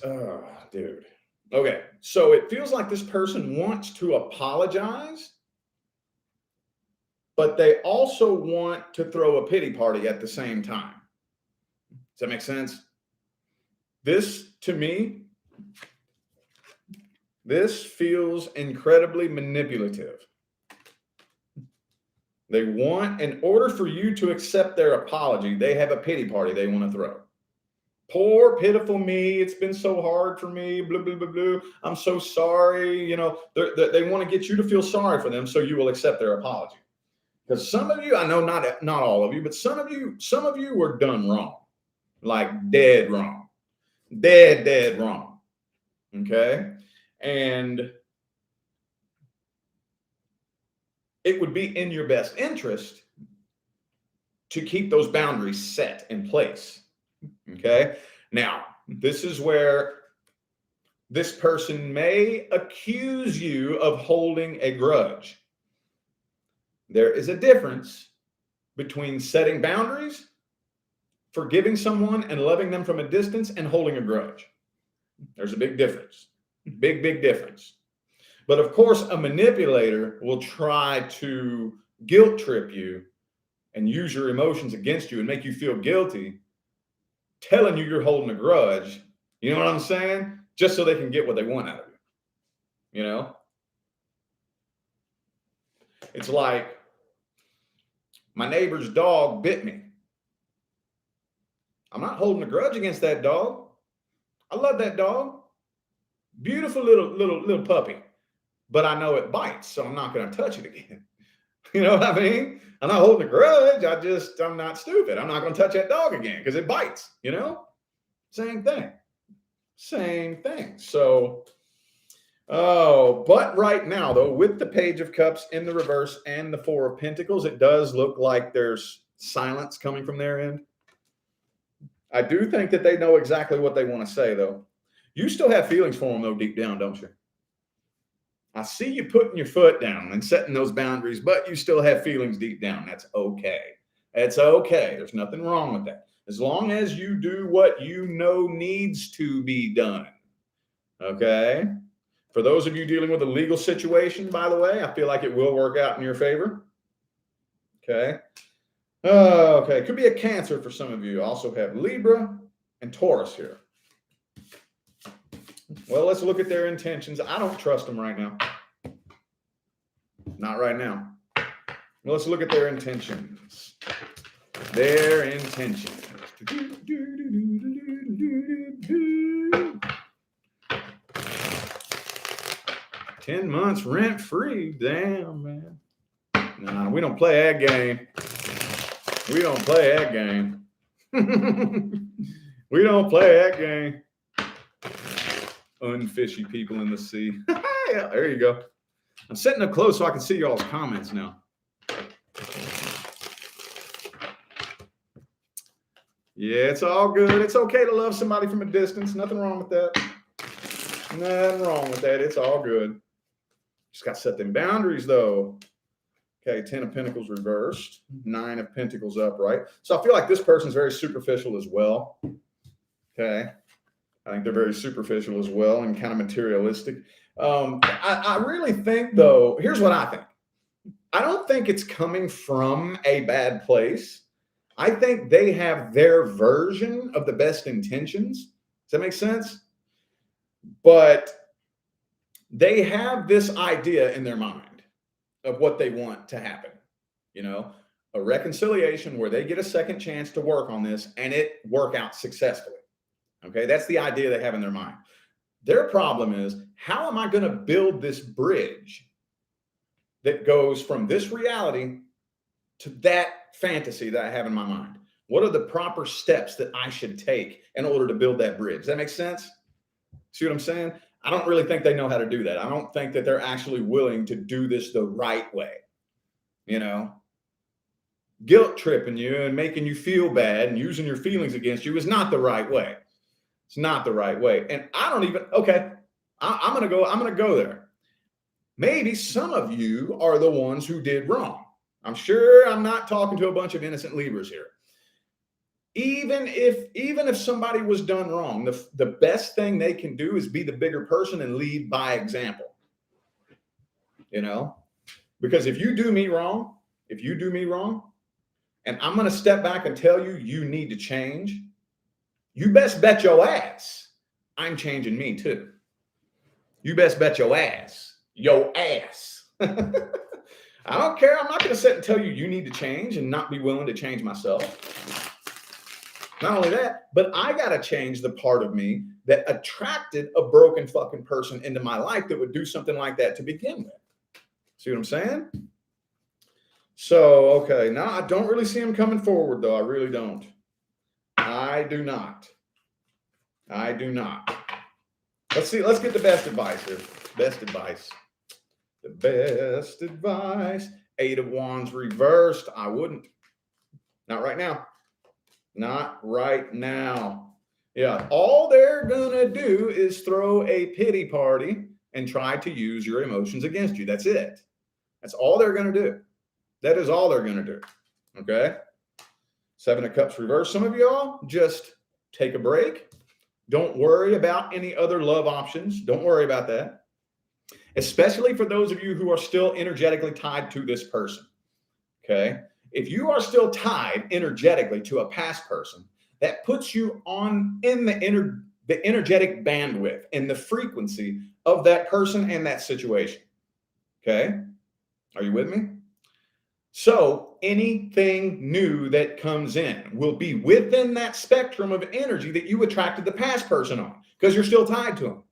S1: dude. Okay. So it feels like this person wants to apologize, but they also want to throw a pity party at the same time. Does that make sense? This, to me, this feels incredibly manipulative. They want, in order for you to accept their apology, they have a pity party they want to throw. Poor, pitiful me. It's been so hard for me. Blah, blah, blah, blah. I'm so sorry. You know, they want to get you to feel sorry for them so you will accept their apology. Because some of you, I know not all of you, but some of you were done wrong. like dead wrong, dead wrong. Okay. And it would be in your best interest to keep those boundaries set in place. Okay. Now, this is where this person may accuse you of holding a grudge. There is a difference between setting boundaries, forgiving someone and loving them from a distance, and holding a grudge. There's a big difference. Big difference. But of course, a manipulator will try to guilt trip you and use your emotions against you and make you feel guilty, telling you you're holding a grudge. You know what I'm saying? Just so they can get what they want out of you. You know? It's like my neighbor's dog bit me. I'm not holding a grudge against that dog. I love that dog. Beautiful little puppy. But I know it bites, so I'm not going to touch it again. You know what I mean? I'm not holding a grudge. I'm not stupid. I'm not going to touch that dog again because it bites, you know? Same thing. So, but right now, though, with the Page of Cups in the reverse and the Four of Pentacles, it does look like there's silence coming from their end. I do think that they know exactly what they want to say, though. You still have feelings for them, though, deep down, don't you? I see you putting your foot down and setting those boundaries, but you still have feelings deep down. That's okay. It's okay. There's nothing wrong with that. As long as you do what you know needs to be done. Okay? For those of you dealing with a legal situation, by the way, I feel like it will work out in your favor. Okay? Okay. Could be a Cancer for some of you. Also have Libra and Taurus here. Well, let's look at their intentions. I don't trust them right now. Not right now. Well, let's look at their intentions. Their intentions. 10 months rent free. Damn, man. Nah, we don't play that game. We don't play that game. We don't play that game. Unfishy people in the sea. Yeah, there you go. I'm sitting up close so I can see y'all's comments now. Yeah, it's all good. It's okay to love somebody from a distance. Nothing wrong with that. Nothing wrong with that. It's all good. Just got to set them boundaries, though. Okay, 10 of Pentacles reversed. 9 of Pentacles upright. So I feel like this person's very superficial as well. Okay. I think they're very superficial as well and kind of materialistic. I really think, though, here's what I think. I don't think it's coming from a bad place. I think they have their version of the best intentions. Does that make sense? But they have this idea in their mind of what they want to happen. You know, a reconciliation where they get a second chance to work on this and it work out successfully. Okay, that's the idea they have in their mind. Their problem is, how am I going to build this bridge that goes from this reality to that fantasy that I have in my mind? What are the proper steps that I should take in order to build that bridge? Does that make sense? See what I'm saying? I don't really think they know how to do that. I don't think that they're actually willing to do this the right way. You know, guilt tripping you and making you feel bad and using your feelings against you is not the right way. It's not the right way. And I don't even, okay, I'm going to go there. Maybe some of you are the ones who did wrong. I'm sure I'm not talking to a bunch of innocent Libras here. Even if somebody was done wrong, the best thing they can do is be the bigger person and lead by example. You know, because if you do me wrong, and I'm going to step back and tell you, you need to change, you best bet your ass I'm changing me too. You best bet your ass. I don't care. I'm not going to sit and tell you you need to change and not be willing to change myself. Not only that, but I got to change the part of me that attracted a broken fucking person into my life that would do something like that to begin with. See what I'm saying? So, okay. Now, I don't really see him coming forward, though. I really don't. I I do not. I do not. Let's see. Let's get the best advice here. Best advice. The best advice. 8 of Wands reversed. I wouldn't. Not right now. Not right now. Yeah. All they're going to do is throw a pity party and try to use your emotions against you. That's it. That's all they're going to do. That is all they're going to do. Okay. 7 of Cups reversed. Some of y'all just take a break. Don't worry about any other love options. Don't worry about that. Especially for those of you who are still energetically tied to this person. Okay. If you are still tied energetically to a past person, that puts you in the energetic bandwidth and the frequency of that person and that situation. Okay. Are you with me? So anything new that comes in will be within that spectrum of energy that you attracted the past person on, because you're still tied to them.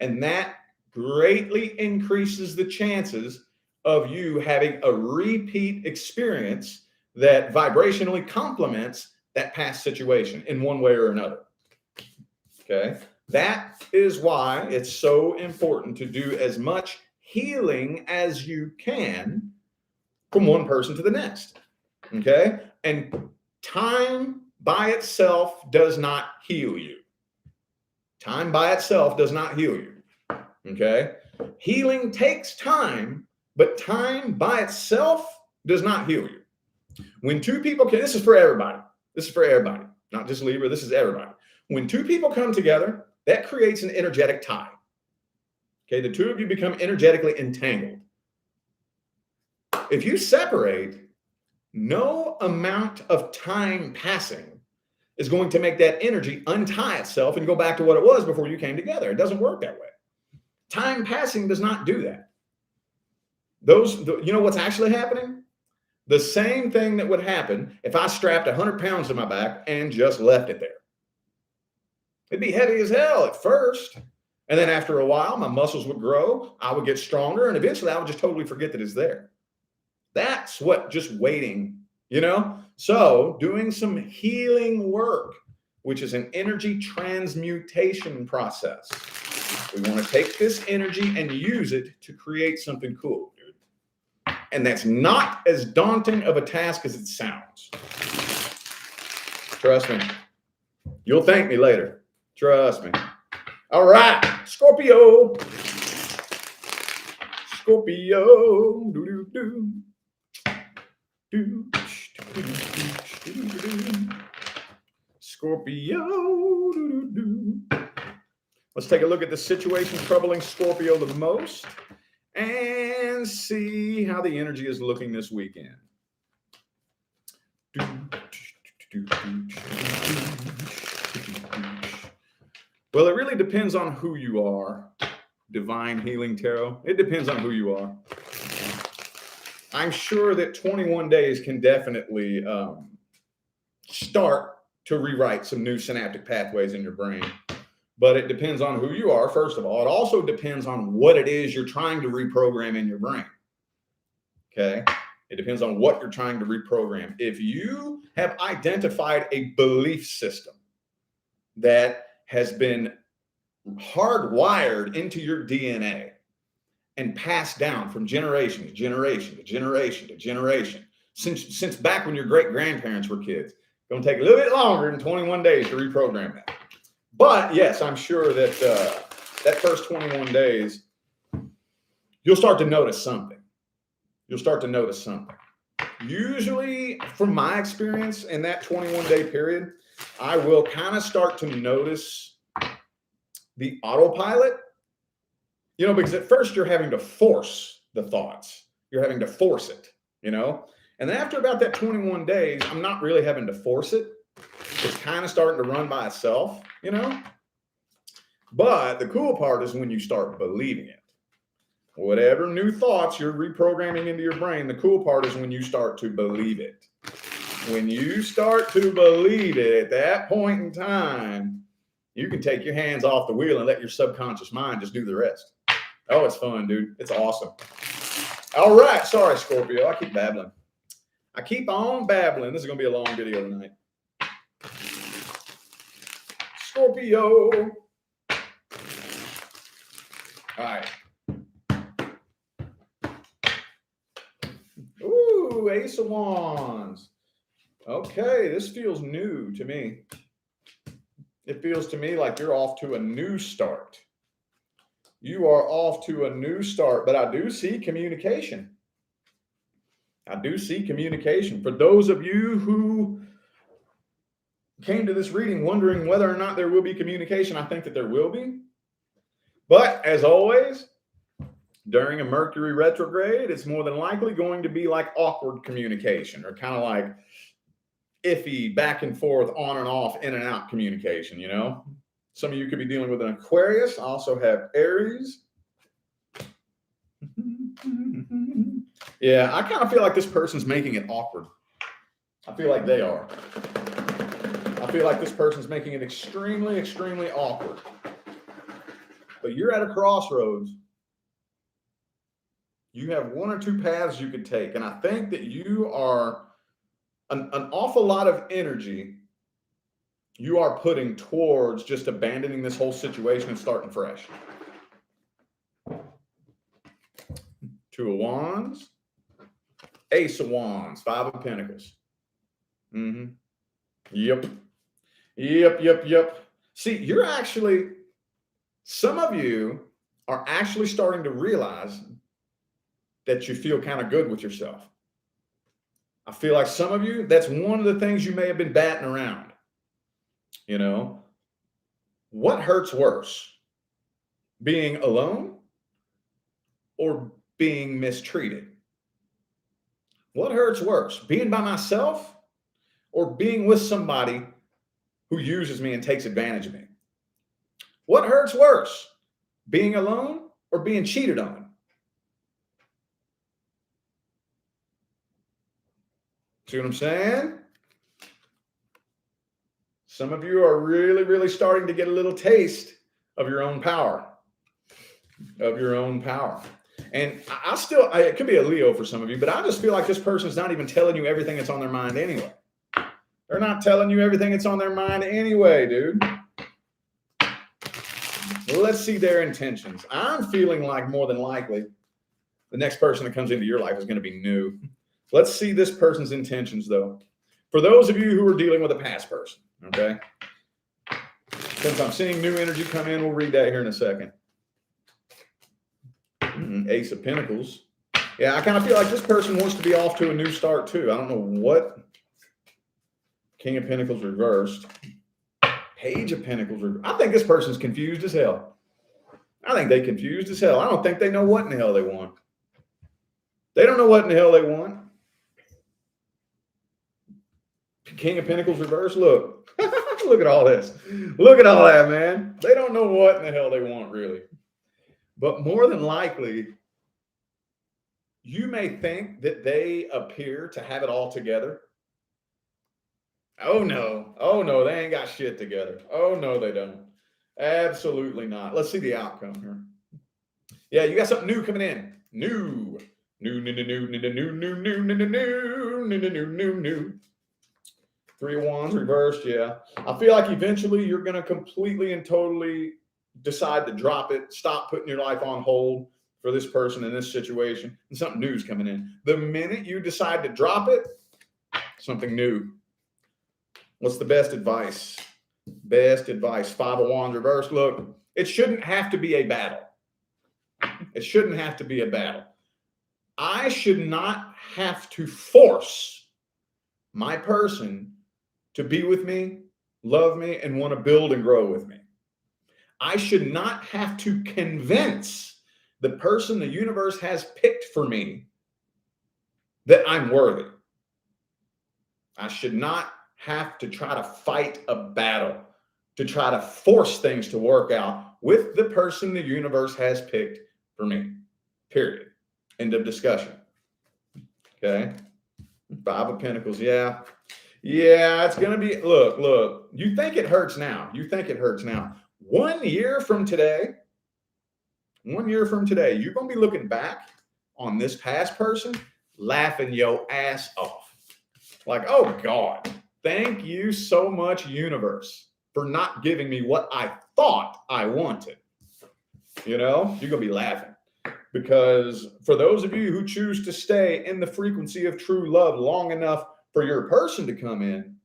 S1: And that greatly increases the chances of you having a repeat experience that vibrationally complements that past situation in one way or another. Okay. That is why it's so important to do as much healing as you can from one person to the next. Okay. And time by itself does not heal you. Time by itself does not heal you. Okay. Healing takes time, but time by itself does not heal you. When two people can, this is for everybody. This is for everybody, not just Libra. This is everybody. When two people come together, that creates an energetic tie. Okay. The two of you become energetically entangled. If you separate, no amount of time passing is going to make that energy untie itself and go back to what it was before you came together. It doesn't work that way. Time passing does not do that. You know what's actually happening? The same thing that would happen if I strapped 100 pounds to my back and just left it there. It'd be heavy as hell at first. And then after a while, my muscles would grow. I would get stronger. And eventually I would just totally forget that it's there. That's what just waiting, you know? So doing some healing work, which is an energy transmutation process. We want to take this energy and use it to create something cool, dude. And that's not as daunting of a task as it sounds. Trust me. You'll thank me later. Trust me. All right, Scorpio. Scorpio. Do-do-do. Scorpio. Let's take a look at the situation troubling Scorpio the most and see how the energy is looking this weekend. Well, it really depends on who you are, Divine Healing Tarot. It depends on who you are. I'm sure that 21 days can definitely start to rewrite some new synaptic pathways in your brain. But it depends on who you are, first of all. It also depends on what it is you're trying to reprogram in your brain. Okay? It depends on what you're trying to reprogram. If you have identified a belief system that has been hardwired into your DNA and passed down from generation to generation to generation to generation, since back when your great-grandparents were kids, it's going to take a little bit longer than 21 days to reprogram that. But yes, I'm sure that that first 21 days, you'll start to notice something. You'll start to notice something. Usually, from my experience in that 21-day period, I will kind of start to notice the autopilot, you know, because at first you're having to force the thoughts. You're having to force it, you know. And then after about that 21 days, I'm not really having to force it. It's kind of starting to run by itself, you know. But the cool part is when you start believing it. Whatever new thoughts you're reprogramming into your brain, the cool part is when you start to believe it. When you start to believe it, at that point in time, you can take your hands off the wheel and let your subconscious mind just do the rest. Oh, it's fun, dude. It's awesome. All right. Sorry, Scorpio. I keep babbling. I keep on babbling. This is going to be a long video tonight. Scorpio. All right. Ooh, Ace of Wands. Okay, this feels new to me. It feels to me like you're off to a new start. You are off to a new start, but I do see communication. I do see communication. For those of you who came to this reading wondering whether or not there will be communication, I think that there will be. But as always, during a Mercury retrograde, it's more than likely going to be like awkward communication, or kind of like iffy, back and forth, on and off, in and out communication, you know? Some of you could be dealing with an Aquarius. I also have Aries. Yeah, I kind of feel like this person's making it awkward. I feel like they are. I feel like this person's making it extremely, extremely awkward. But you're at a crossroads. You have one or two paths you could take. And I think that you are an awful lot of energy you are putting towards just abandoning this whole situation and starting fresh. Two of Wands, Ace of Wands, Five of Pentacles. Yep. See, you're actually, some of you are actually starting to realize that you feel kind of good with yourself. I feel like some of you, that's one of the things you may have been batting around. You know, what hurts worse? Being alone or being mistreated? What hurts worse? Being by myself or being with somebody who uses me and takes advantage of me? What hurts worse? Being alone or being cheated on? See what I'm saying? Some of you are really, really starting to get a little taste of your own power. Of your own power. And it could be a Leo for some of you, but I just feel like this person's not even telling you everything that's on their mind anyway. They're not telling you everything that's on their mind anyway, dude. Let's see their intentions. I'm feeling like more than likely the next person that comes into your life is going to be new. Let's see this person's intentions, though. For those of you who are dealing with a past person, okay? Since I'm seeing new energy come in, we'll read that here in a second. Ace of Pentacles. Yeah, I kind of feel like this person wants to be off to a new start, too. I don't know what. King of Pentacles reversed. Page of Pentacles reversed. I think this person's confused as hell. I think they're confused as hell. I don't think they know what in the hell they want. They don't know what in the hell they want. King of Pentacles reversed. Look. Look at all this. Look at all that, man. They don't know what in the hell they want, really. But more than likely, you may think that they appear to have it all together. Oh, no, they ain't got shit together. Oh, no, they don't. Absolutely not. Let's see the outcome here. Yeah, you got something new coming in. New. Three of Wands reversed, yeah. I feel like eventually you're going to completely and totally decide to drop it, stop putting your life on hold for this person in this situation, and something new is coming in. The minute you decide to drop it, something new. What's the best advice? Best advice. Five of Wands reversed. Look, it shouldn't have to be a battle. It shouldn't have to be a battle. I should not have to force my person to be with me, love me, and want to build and grow with me. I should not have to convince the person the universe has picked for me that I'm worthy. I should not have to try to fight a battle, to try to force things to work out with the person the universe has picked for me. Period. End of discussion. Okay. Five of Pentacles. Yeah. Yeah, it's going to be, look, you think it hurts now. 1 year from today, you're going to be looking back on this past person, laughing your ass off. Like, oh God, thank you so much, universe. for not giving me what I thought I wanted. You know, you're going to be laughing. Because for those of you who choose to stay in the frequency of true love long enough for your person to come in,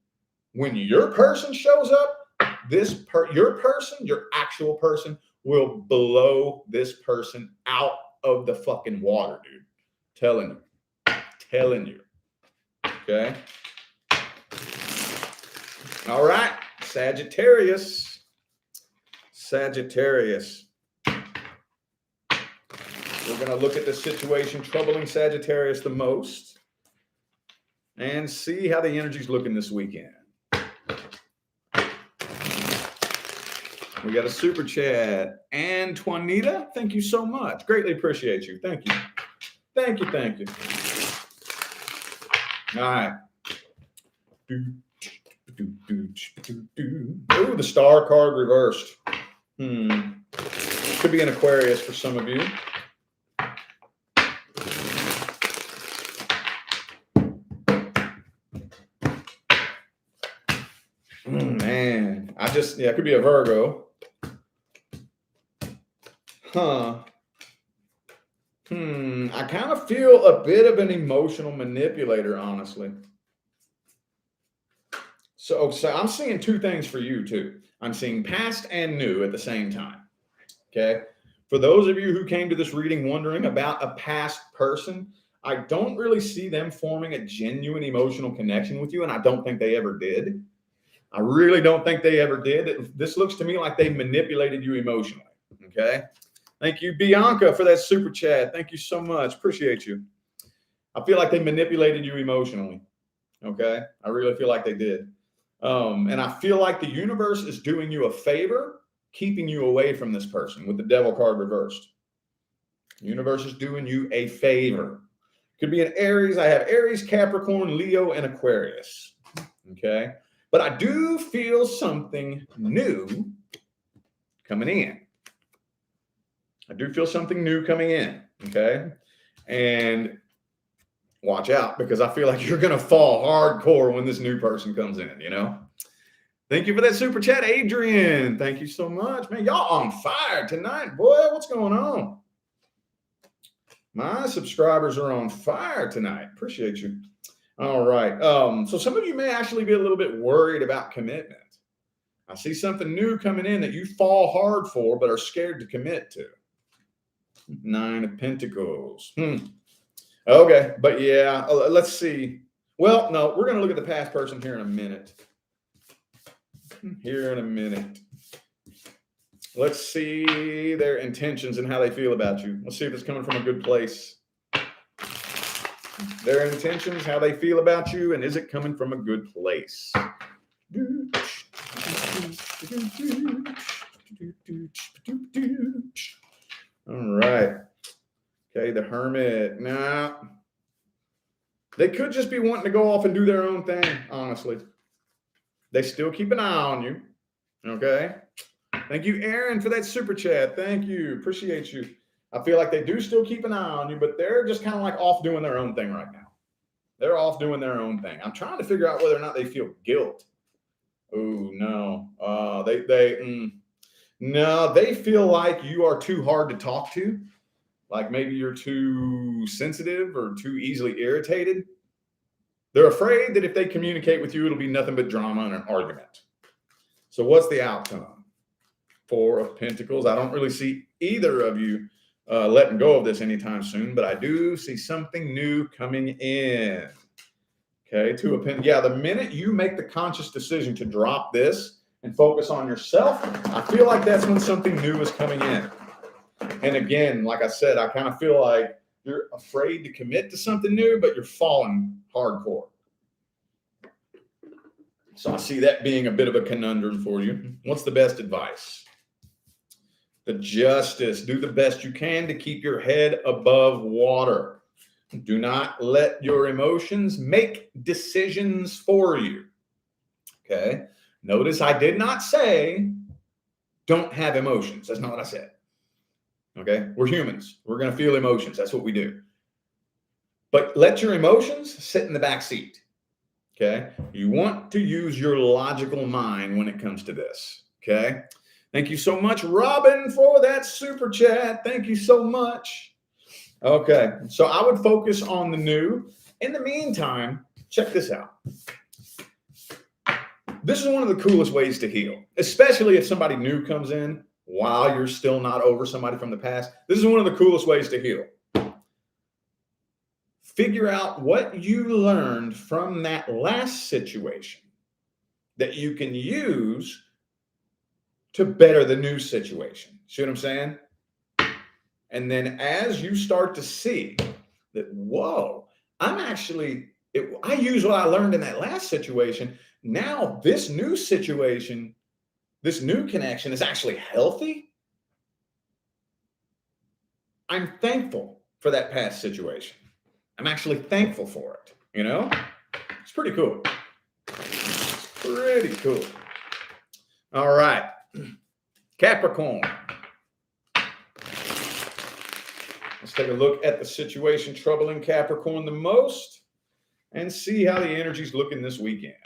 S1: when your person shows up, your actual person will blow this person out of the fucking water, dude. Telling you. Okay. All right. Sagittarius. We're going to look at the situation troubling Sagittarius the most and see how the energy's looking this weekend. We got a super chat. Antoinita, thank you so much. Greatly appreciate you. Thank you. All right. Ooh, the star card reversed. Could be an Aquarius for some of you. Man, it could be a Virgo. I kind of feel a bit of an emotional manipulator, honestly. So I'm seeing two things for you too. I'm seeing past and new at the same time. Okay. For those of you who came to this reading wondering about a past person, I don't really see them forming a genuine emotional connection with you, and I don't think they ever did. I really don't think they ever did. This looks to me like they manipulated you emotionally. Okay. Thank you, Bianca, for that super chat. Thank you so much. Appreciate you. I feel like they manipulated you emotionally. Okay. I really feel like they did. And I feel like the universe is doing you a favor, keeping you away from this person with the devil card reversed. The universe is doing you a favor. Could be an Aries. I have Aries, Capricorn, Leo, and Aquarius. Okay. But I do feel something new coming in. Okay. And watch out, because I feel like you're going to fall hardcore when this new person comes in, you know? Thank you for that super chat, Adrian. Thank you so much. Man, y'all on fire tonight, boy. What's going on? My subscribers are on fire tonight. Appreciate you. All right. So some of you may actually be a little bit worried about commitment. I see something new coming in that you fall hard for, but are scared to commit to. 9 of Pentacles. Okay. But yeah, let's see. Well, no, we're going to look at the past person here in a minute. Let's see their intentions and how they feel about you. Let's see if it's coming from a good place. Their intentions, how they feel about you, and is it coming from a good place? All right. Okay, the Hermit. Nah. They could just be wanting to go off and do their own thing, honestly. They still keep an eye on you. Okay. Thank you, Aaron, for that super chat. Thank you. Appreciate you. I feel like they do still keep an eye on you, but they're just kind of like off doing their own thing right now. They're off doing their own thing. I'm trying to figure out whether or not they feel guilt. Oh, no. No, they feel like you are too hard to talk to. Like maybe you're too sensitive or too easily irritated. They're afraid that if they communicate with you, it'll be nothing but drama and an argument. So what's the outcome? 4 of Pentacles. I don't really see either of you letting go of this anytime soon, but I do see something new coming in. Okay, 2 of Pentacles. Yeah, the minute you make the conscious decision to drop this and focus on yourself, I feel like that's when something new is coming in. And again, like I said, I kind of feel like you're afraid to commit to something new, but you're falling hardcore. So I see that being a bit of a conundrum for you. What's the best advice? The Justice. Do the best you can to keep your head above water. Do not let your emotions make decisions for you. Okay. Notice I did not say don't have emotions. That's not what I said. Okay. We're humans. We're going to feel emotions. That's what we do. But let your emotions sit in the back seat. Okay. You want to use your logical mind when it comes to this. Okay. Thank you so much, Robin, for that super chat. Thank you so much. Okay. So I would focus on the new. In the meantime, check this out. This is one of the coolest ways to heal, especially if somebody new comes in while you're still not over somebody from the past. This is one of the coolest ways to heal. Figure out what you learned from that last situation that you can use to better the new situation. See what I'm saying? And then as you start to see that, whoa, I use what I learned in that last situation. Now this new situation, this new connection is actually healthy. I'm thankful for that past situation. I'm actually thankful for it. You know, it's pretty cool. It's pretty cool. All right. Capricorn. Let's take a look at the situation troubling Capricorn the most and see how the energy's looking this weekend.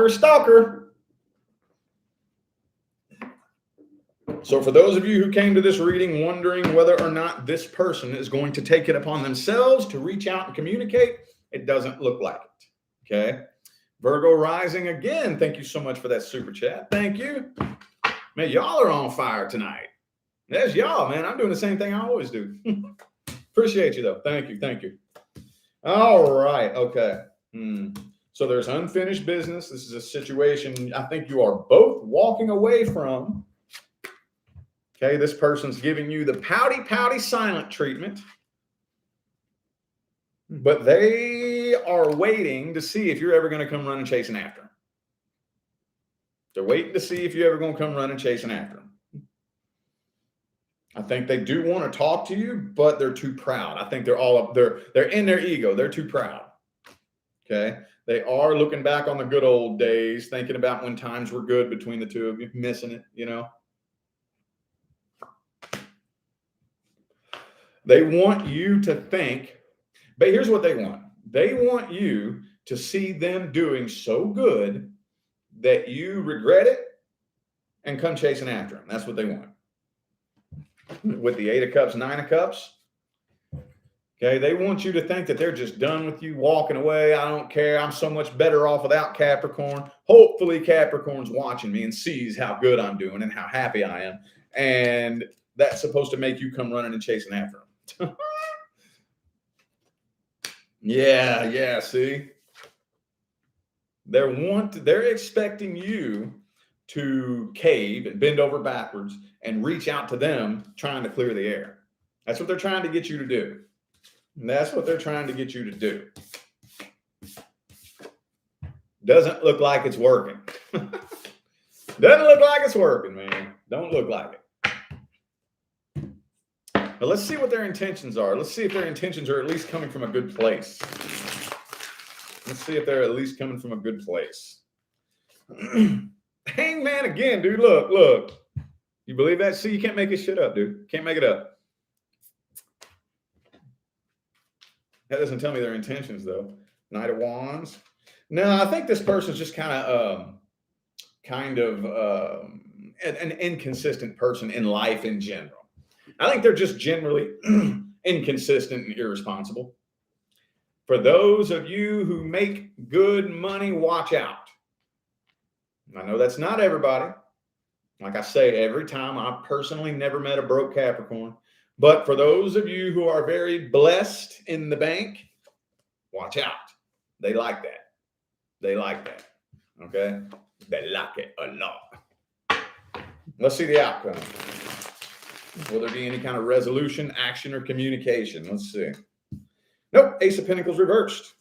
S1: Stalker. So for those of you who came to this reading wondering whether or not this person is going to take it upon themselves to reach out and communicate, it doesn't look like it. Okay. Virgo rising again. Thank you so much for that super chat. Thank you. Man, y'all are on fire tonight. That's y'all, man. I'm doing the same thing I always do. Appreciate you, though. Thank you. All right. Okay. So there's unfinished business. This is a situation I think you are both walking away from. Okay. This person's giving you the pouty silent treatment. But they are waiting to see if you're ever going to come running chasing after them. They're waiting to see if you're ever going to come running chasing after them. I think they do want to talk to you, but they're too proud. I think they're all up there. They're in their ego. They're too proud. Okay. They are looking back on the good old days, thinking about when times were good between the two of you, missing it, you know. They want you to think, but here's what they want. They want you to see them doing so good that you regret it and come chasing after them. That's what they want. With the 8 of Cups, 9 of Cups. Okay, they want you to think that they're just done with you, walking away. I don't care. I'm so much better off without Capricorn. Hopefully Capricorn's watching me and sees how good I'm doing and how happy I am. And that's supposed to make you come running and chasing after them. Yeah, see? They're expecting you to cave and bend over backwards and reach out to them trying to clear the air. That's what they're trying to get you to do. And that's what they're trying to get you to do. Doesn't look like it's working. Doesn't look like it's working, man. Don't look like it. But let's see what their intentions are. Let's see if their intentions are at least coming from a good place. Let's see if they're at least coming from a good place. Hangman again, dude. Look. You believe that? See, you can't make this shit up, dude. Can't make it up. That doesn't tell me their intentions, though. Knight of Wands. No, I think this person's just kind of an inconsistent person in life in general. I think they're just generally inconsistent and irresponsible. For those of you who make good money, watch out. I know that's not everybody. Like I say, every time, I personally never met a broke Capricorn. But for those of you who are very blessed in the bank, watch out. They like that. Okay? They like it a lot. Let's see the outcome. Will there be any kind of resolution, action, or communication? Let's see. Nope. Ace of Pentacles reversed.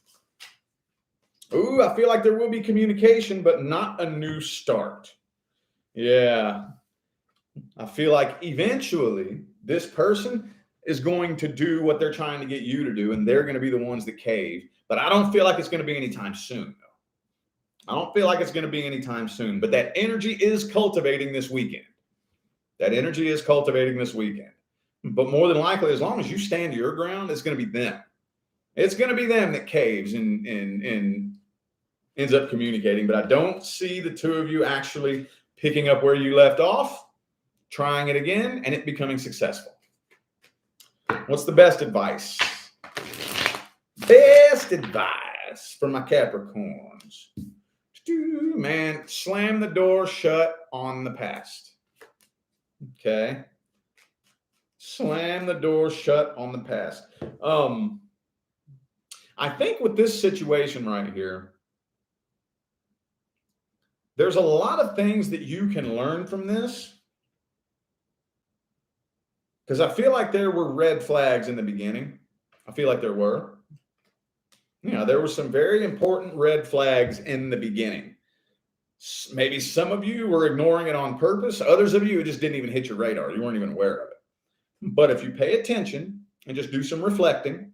S1: Ooh, I feel like there will be communication, but not a new start. Yeah. I feel like eventually this person is going to do what they're trying to get you to do, and they're going to be the ones that cave. But I don't feel like it's going to be anytime soon, though. I don't feel like it's going to be anytime soon, but that energy is cultivating this weekend. That energy is cultivating this weekend. But more than likely, as long as you stand your ground, it's going to be them. It's going to be them that caves and ends up communicating. But I don't see the two of you actually picking up where you left off, trying it again, and it becoming successful. What's the best advice? Best advice for my Capricorns. Man, slam the door shut on the past. Okay. Slam the door shut on the past. I think with this situation right here, there's a lot of things that you can learn from this. Because I feel like there were red flags in the beginning. I feel like there were. There were some very important red flags in the beginning. Maybe some of you were ignoring it on purpose. Others of you, it just didn't even hit your radar. You weren't even aware of it. But if you pay attention and just do some reflecting,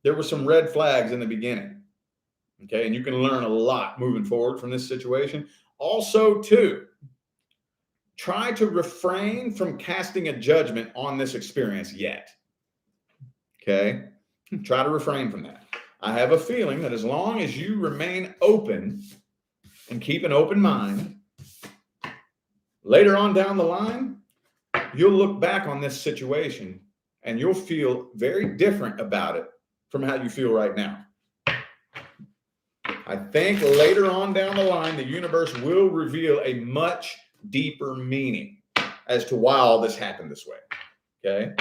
S1: there were some red flags in the beginning. Okay, and you can learn a lot moving forward from this situation. Also, too, try to refrain from casting a judgment on this experience yet. Okay, try to refrain from that. I have a feeling that as long as you remain open and keep an open mind, later on down the line, you'll look back on this situation and you'll feel very different about it from how you feel right now. I think later on down the line, the universe will reveal a much deeper meaning as to why all this happened this way. Okay?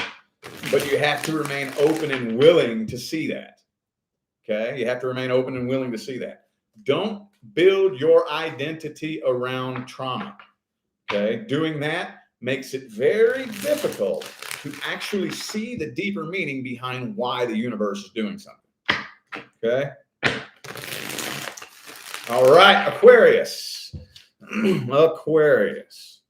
S1: But you have to remain open and willing to see that. Okay? You have to remain open and willing to see that. Don't build your identity around trauma. Okay? Doing that makes it very difficult to actually see the deeper meaning behind why the universe is doing something. Okay? All right, Aquarius. Aquarius.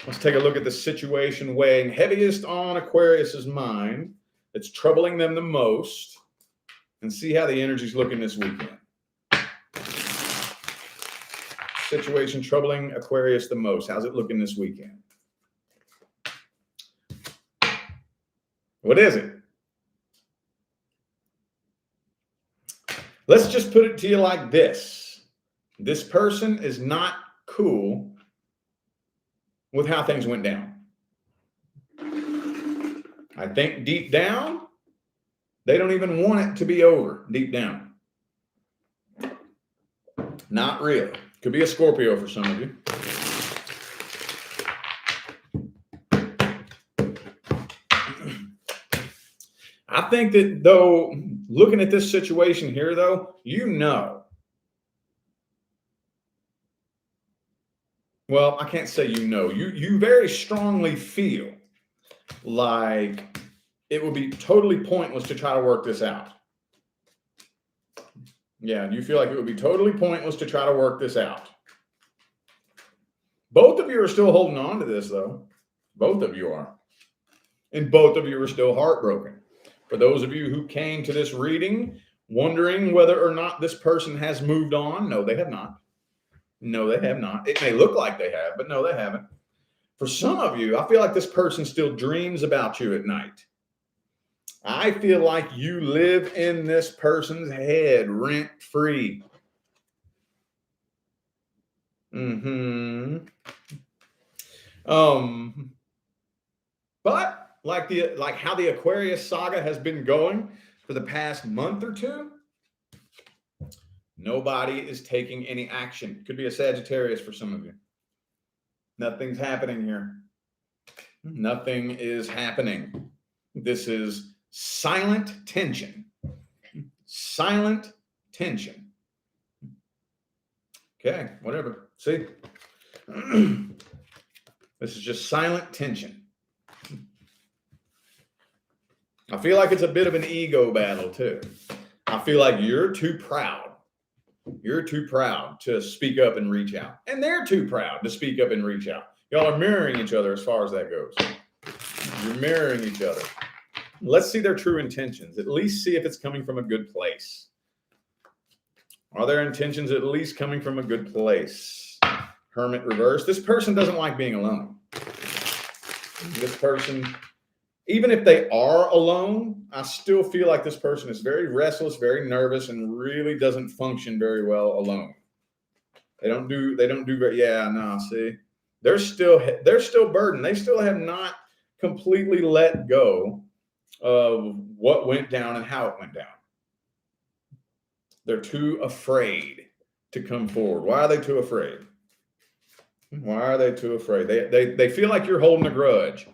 S1: Let's take a look at the situation weighing heaviest on Aquarius's mind. It's troubling them the most, and see how the energy's looking this weekend. Situation troubling Aquarius the most. How's it looking this weekend? What is it? Let's just put it to you like this. This person is not cool with how things went down. I think deep down, they don't even want it to be over deep down. Not really. Could be a Scorpio for some of you. I think that though, looking at this situation here though, well, I can't say you very strongly feel like it would be totally pointless to try to work this out. Yeah, you feel like it would be totally pointless to try to work this out. Both of you are still holding on to this, though. Both of you are. And both of you are still heartbroken. For those of you who came to this reading wondering whether or not this person has moved on, no, they have not. No, they have not. It may look like they have, but no, they haven't. For some of you, I feel like this person still dreams about you at night. I feel like you live in this person's head rent-free. But like how the Aquarius saga has been going for the past month or two, nobody is taking any action. Could be a Sagittarius for some of you. Nothing's happening here. Nothing is happening. This is silent tension. Silent tension. Okay, whatever. See? This is just silent tension. I feel like it's a bit of an ego battle, too. I feel like you're too proud. You're too proud to speak up and reach out. And they're too proud to speak up and reach out. Y'all are mirroring each other as far as that goes. You're mirroring each other. Let's see their true intentions. At least see if it's coming from a good place. Are their intentions at least coming from a good place? Hermit reverse. This person doesn't like being alone. This person, even if they are alone, I still feel like this person is very restless, very nervous, and really doesn't function very well alone. They don't do very, yeah, no, see. They're still burdened. They still have not completely let go of what went down and how it went down. They're too afraid to come forward. Why are they too afraid? Why are they too afraid? They feel like you're holding a grudge.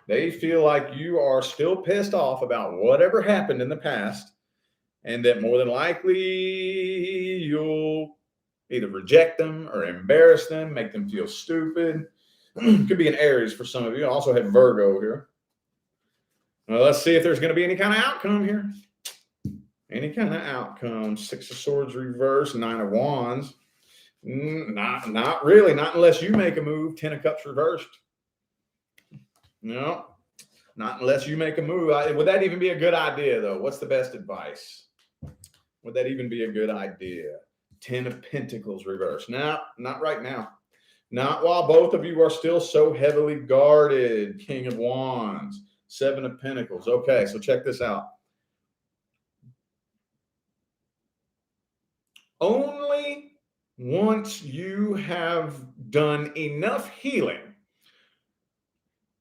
S1: They feel like you are still pissed off about whatever happened in the past, and that more than likely you'll either reject them or embarrass them, make them feel stupid. Could be an Aries for some of you. I also have Virgo here. Well, let's see if there's going to be any kind of outcome here. Any kind of outcome. 6 of Swords reverse, 9 of Wands. Not really. Not unless you make a move. 10 of Cups reversed. No, not unless you make a move. Would that even be a good idea, though? What's the best advice? Would that even be a good idea? 10 of Pentacles reversed. No, not right now. Not while both of you are still so heavily guarded. King of Wands. 7 of Pentacles. Okay, so check this out. Only once you have done enough healing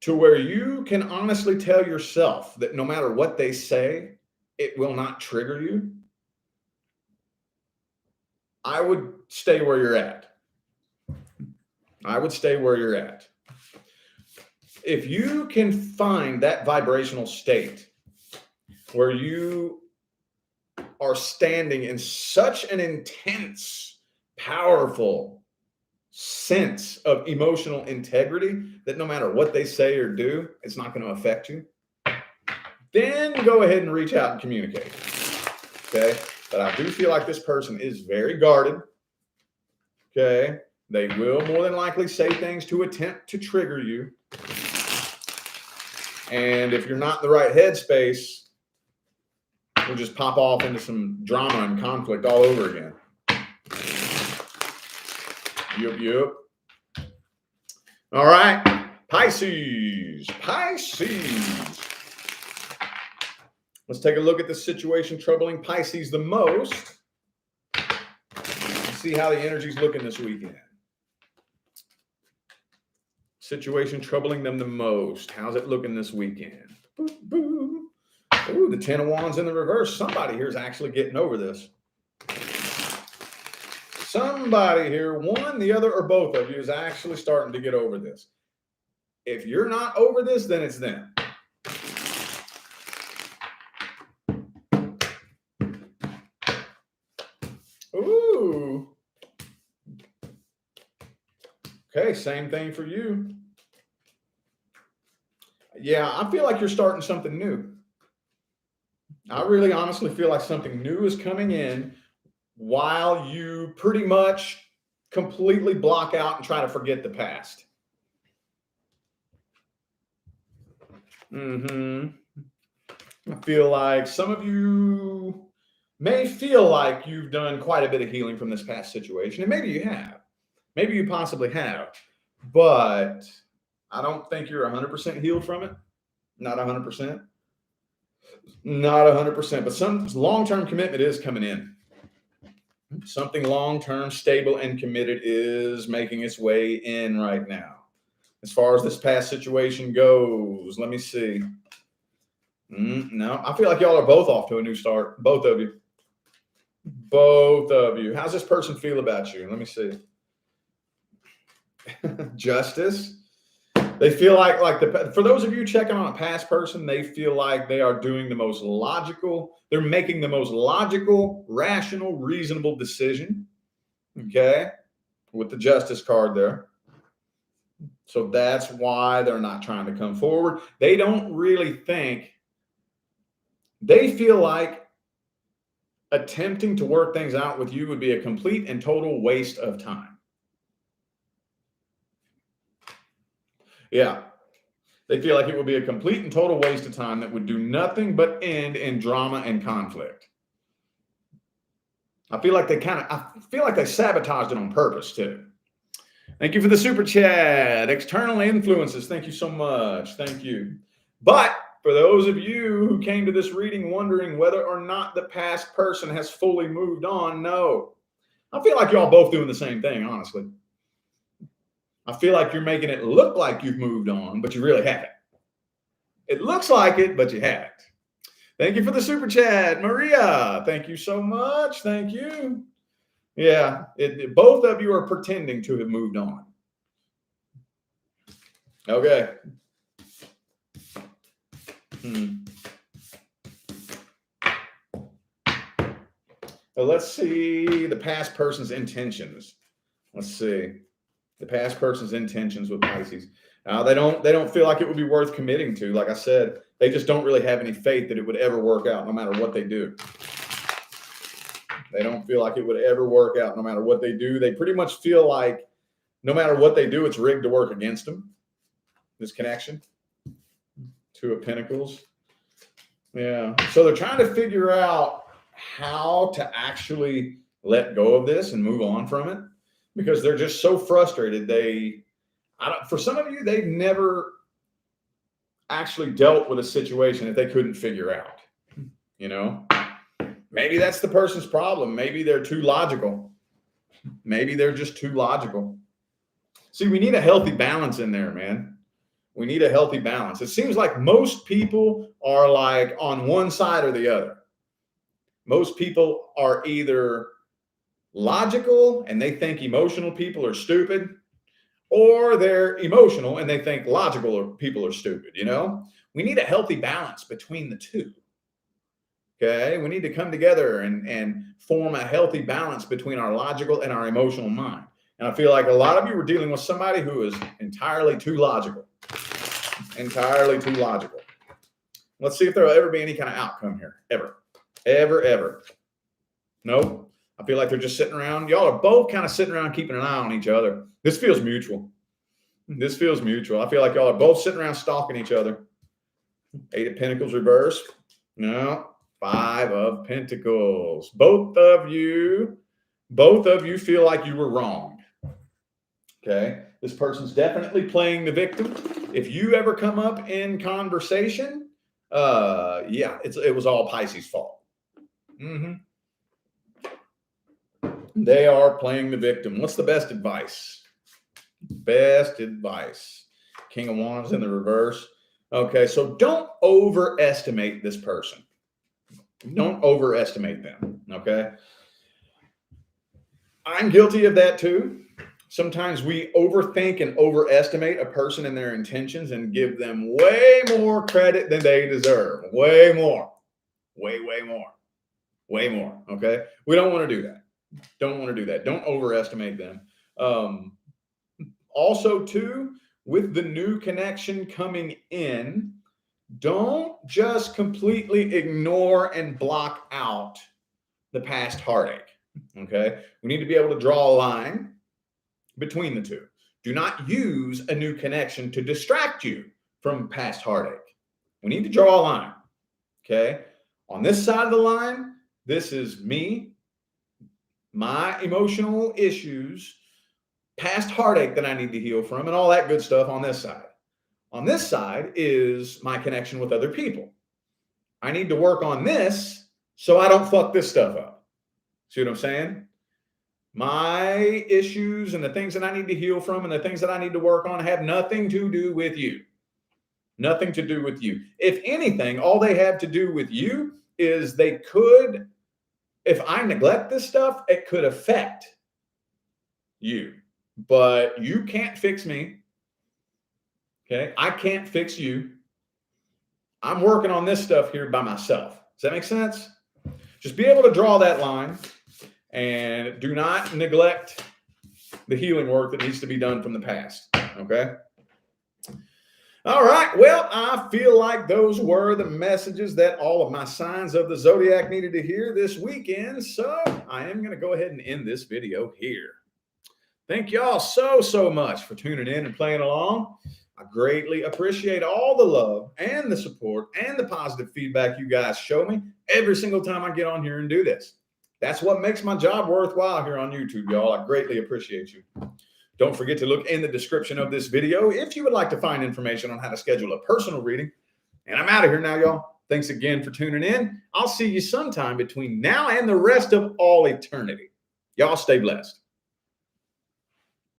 S1: to where you can honestly tell yourself that no matter what they say, it will not trigger you, I would stay where you're at. I would stay where you're at. If you can find that vibrational state where you are standing in such an intense, powerful sense of emotional integrity that no matter what they say or do, it's not going to affect you, then go ahead and reach out and communicate. Okay? But I do feel like this person is very guarded. Okay? They will more than likely say things to attempt to trigger you. And if you're not in the right headspace, we'll just pop off into some drama and conflict all over again. Yup. All right. Pisces. Let's take a look at the situation troubling Pisces the most. See how the energy's looking this weekend. Situation troubling them the most. How's it looking this weekend? Boop, boop. Ooh, the 10 of Wands in the reverse. Somebody here is actually getting over this. Somebody here, one, the other, or both of you is actually starting to get over this. If you're not over this, then it's them. Ooh. Okay, same thing for you. Yeah, I feel like you're starting something new. I really honestly feel like something new is coming in while you pretty much completely block out and try to forget the past. I feel like some of you may feel like you've done quite a bit of healing from this past situation, and maybe you have. Maybe you possibly have, but I don't think you're 100% healed from it. Not 100%. Not 100%, but some long-term commitment is coming in. Something long-term, stable, and committed is making its way in right now. As far as this past situation goes, let me see. No, I feel like y'all are both off to a new start. Both of you. Both of you. How's this person feel about you? Let me see. Justice. They feel like for those of you checking on a past person, they feel like they are doing the most logical, they're making the most logical, rational, reasonable decision. Okay? With the Justice card there. So that's why they're not trying to come forward. They don't really think, they feel like attempting to work things out with you would be a complete and total waste of time. Yeah. They feel like it would be a complete and total waste of time that would do nothing but end in drama and conflict. I feel like they sabotaged it on purpose too. Thank you for the super chat. External influences. Thank you so much. Thank you. But for those of you who came to this reading wondering whether or not the past person has fully moved on, no. I feel like y'all both doing the same thing, honestly. I feel like you're making it look like you've moved on, but you really haven't. It looks like it, but you haven't. Thank you for the super chat, Maria. Thank you so much. Thank you. Yeah, both of you are pretending to have moved on. Okay. So let's see the past person's intentions. Let's see the past person's intentions with Pisces. Now they don't feel like it would be worth committing to. Like I said, they just don't really have any faith that it would ever work out, no matter what they do. They don't feel like it would ever work out, no matter what they do. They pretty much feel like no matter what they do, it's rigged to work against them. This connection. Two of Pentacles. Yeah. So they're trying to figure out how to actually let go of this and move on from it, because they're just so frustrated. For some of you, they've never actually dealt with a situation that they couldn't figure out. You know, maybe that's the person's problem. Maybe they're too logical. Maybe they're just too logical. See, we need a healthy balance in there, man. We need a healthy balance. It seems like most people are like on one side or the other. Most people are either logical and they think emotional people are stupid, or they're emotional and they think logical people are stupid. You know, we need a healthy balance between the two. Okay. We need to come together and form a healthy balance between our logical and our emotional mind. And I feel like a lot of you are dealing with somebody who is entirely too logical. Entirely too logical. Let's see if there will ever be any kind of outcome here. Ever. Nope. I feel like they're just sitting around. Y'all are both kind of sitting around keeping an eye on each other. This feels mutual. This feels mutual. I feel like y'all are both sitting around stalking each other. 8 of Pentacles reverse. No. 5 of Pentacles. Both of you feel like you were wrong. Okay. This person's definitely playing the victim. If you ever come up in conversation, it was all Pisces' fault. They are playing the victim. What's the best advice? Best advice. King of Wands in the reverse. Okay, so don't overestimate this person. Don't overestimate them. Okay. I'm guilty of that too. Sometimes we overthink and overestimate a person and their intentions and give them way more credit than they deserve. Way more. Way more. Okay. We don't want to do that. Don't want to do that. Don't overestimate them. Also, too, with the new connection coming in, don't just completely ignore and block out the past heartache. Okay. We need to be able to draw a line between the two. Do not use a new connection to distract you from past heartache. We need to draw a line. Okay. On this side of the line, this is me, my emotional issues, past heartache that I need to heal from, and all that good stuff on this side. On this side is my connection with other people. I need to work on this so I don't fuck this stuff up. See what I'm saying? My issues and the things that I need to heal from and the things that I need to work on have nothing to do with you. Nothing to do with you. If anything, all they have to do with you is they could, if I neglect this stuff, it could affect you. But you can't fix me. Okay? I can't fix you. I'm working on this stuff here by myself. Does that make sense? Just be able to draw that line. And do not neglect the healing work that needs to be done from the past. Okay. All right. Well, I feel like those were the messages that all of my signs of the zodiac needed to hear this weekend. So I am going to go ahead and end this video here. Thank y'all so much for tuning in and playing along. I greatly appreciate all the love and the support and the positive feedback you guys show me every single time I get on here and do this. That's what makes my job worthwhile here on YouTube, y'all. I greatly appreciate you. Don't forget to look in the description of this video if you would like to find information on how to schedule a personal reading. And I'm out of here now, y'all. Thanks again for tuning in. I'll see you sometime between now and the rest of all eternity. Y'all stay blessed.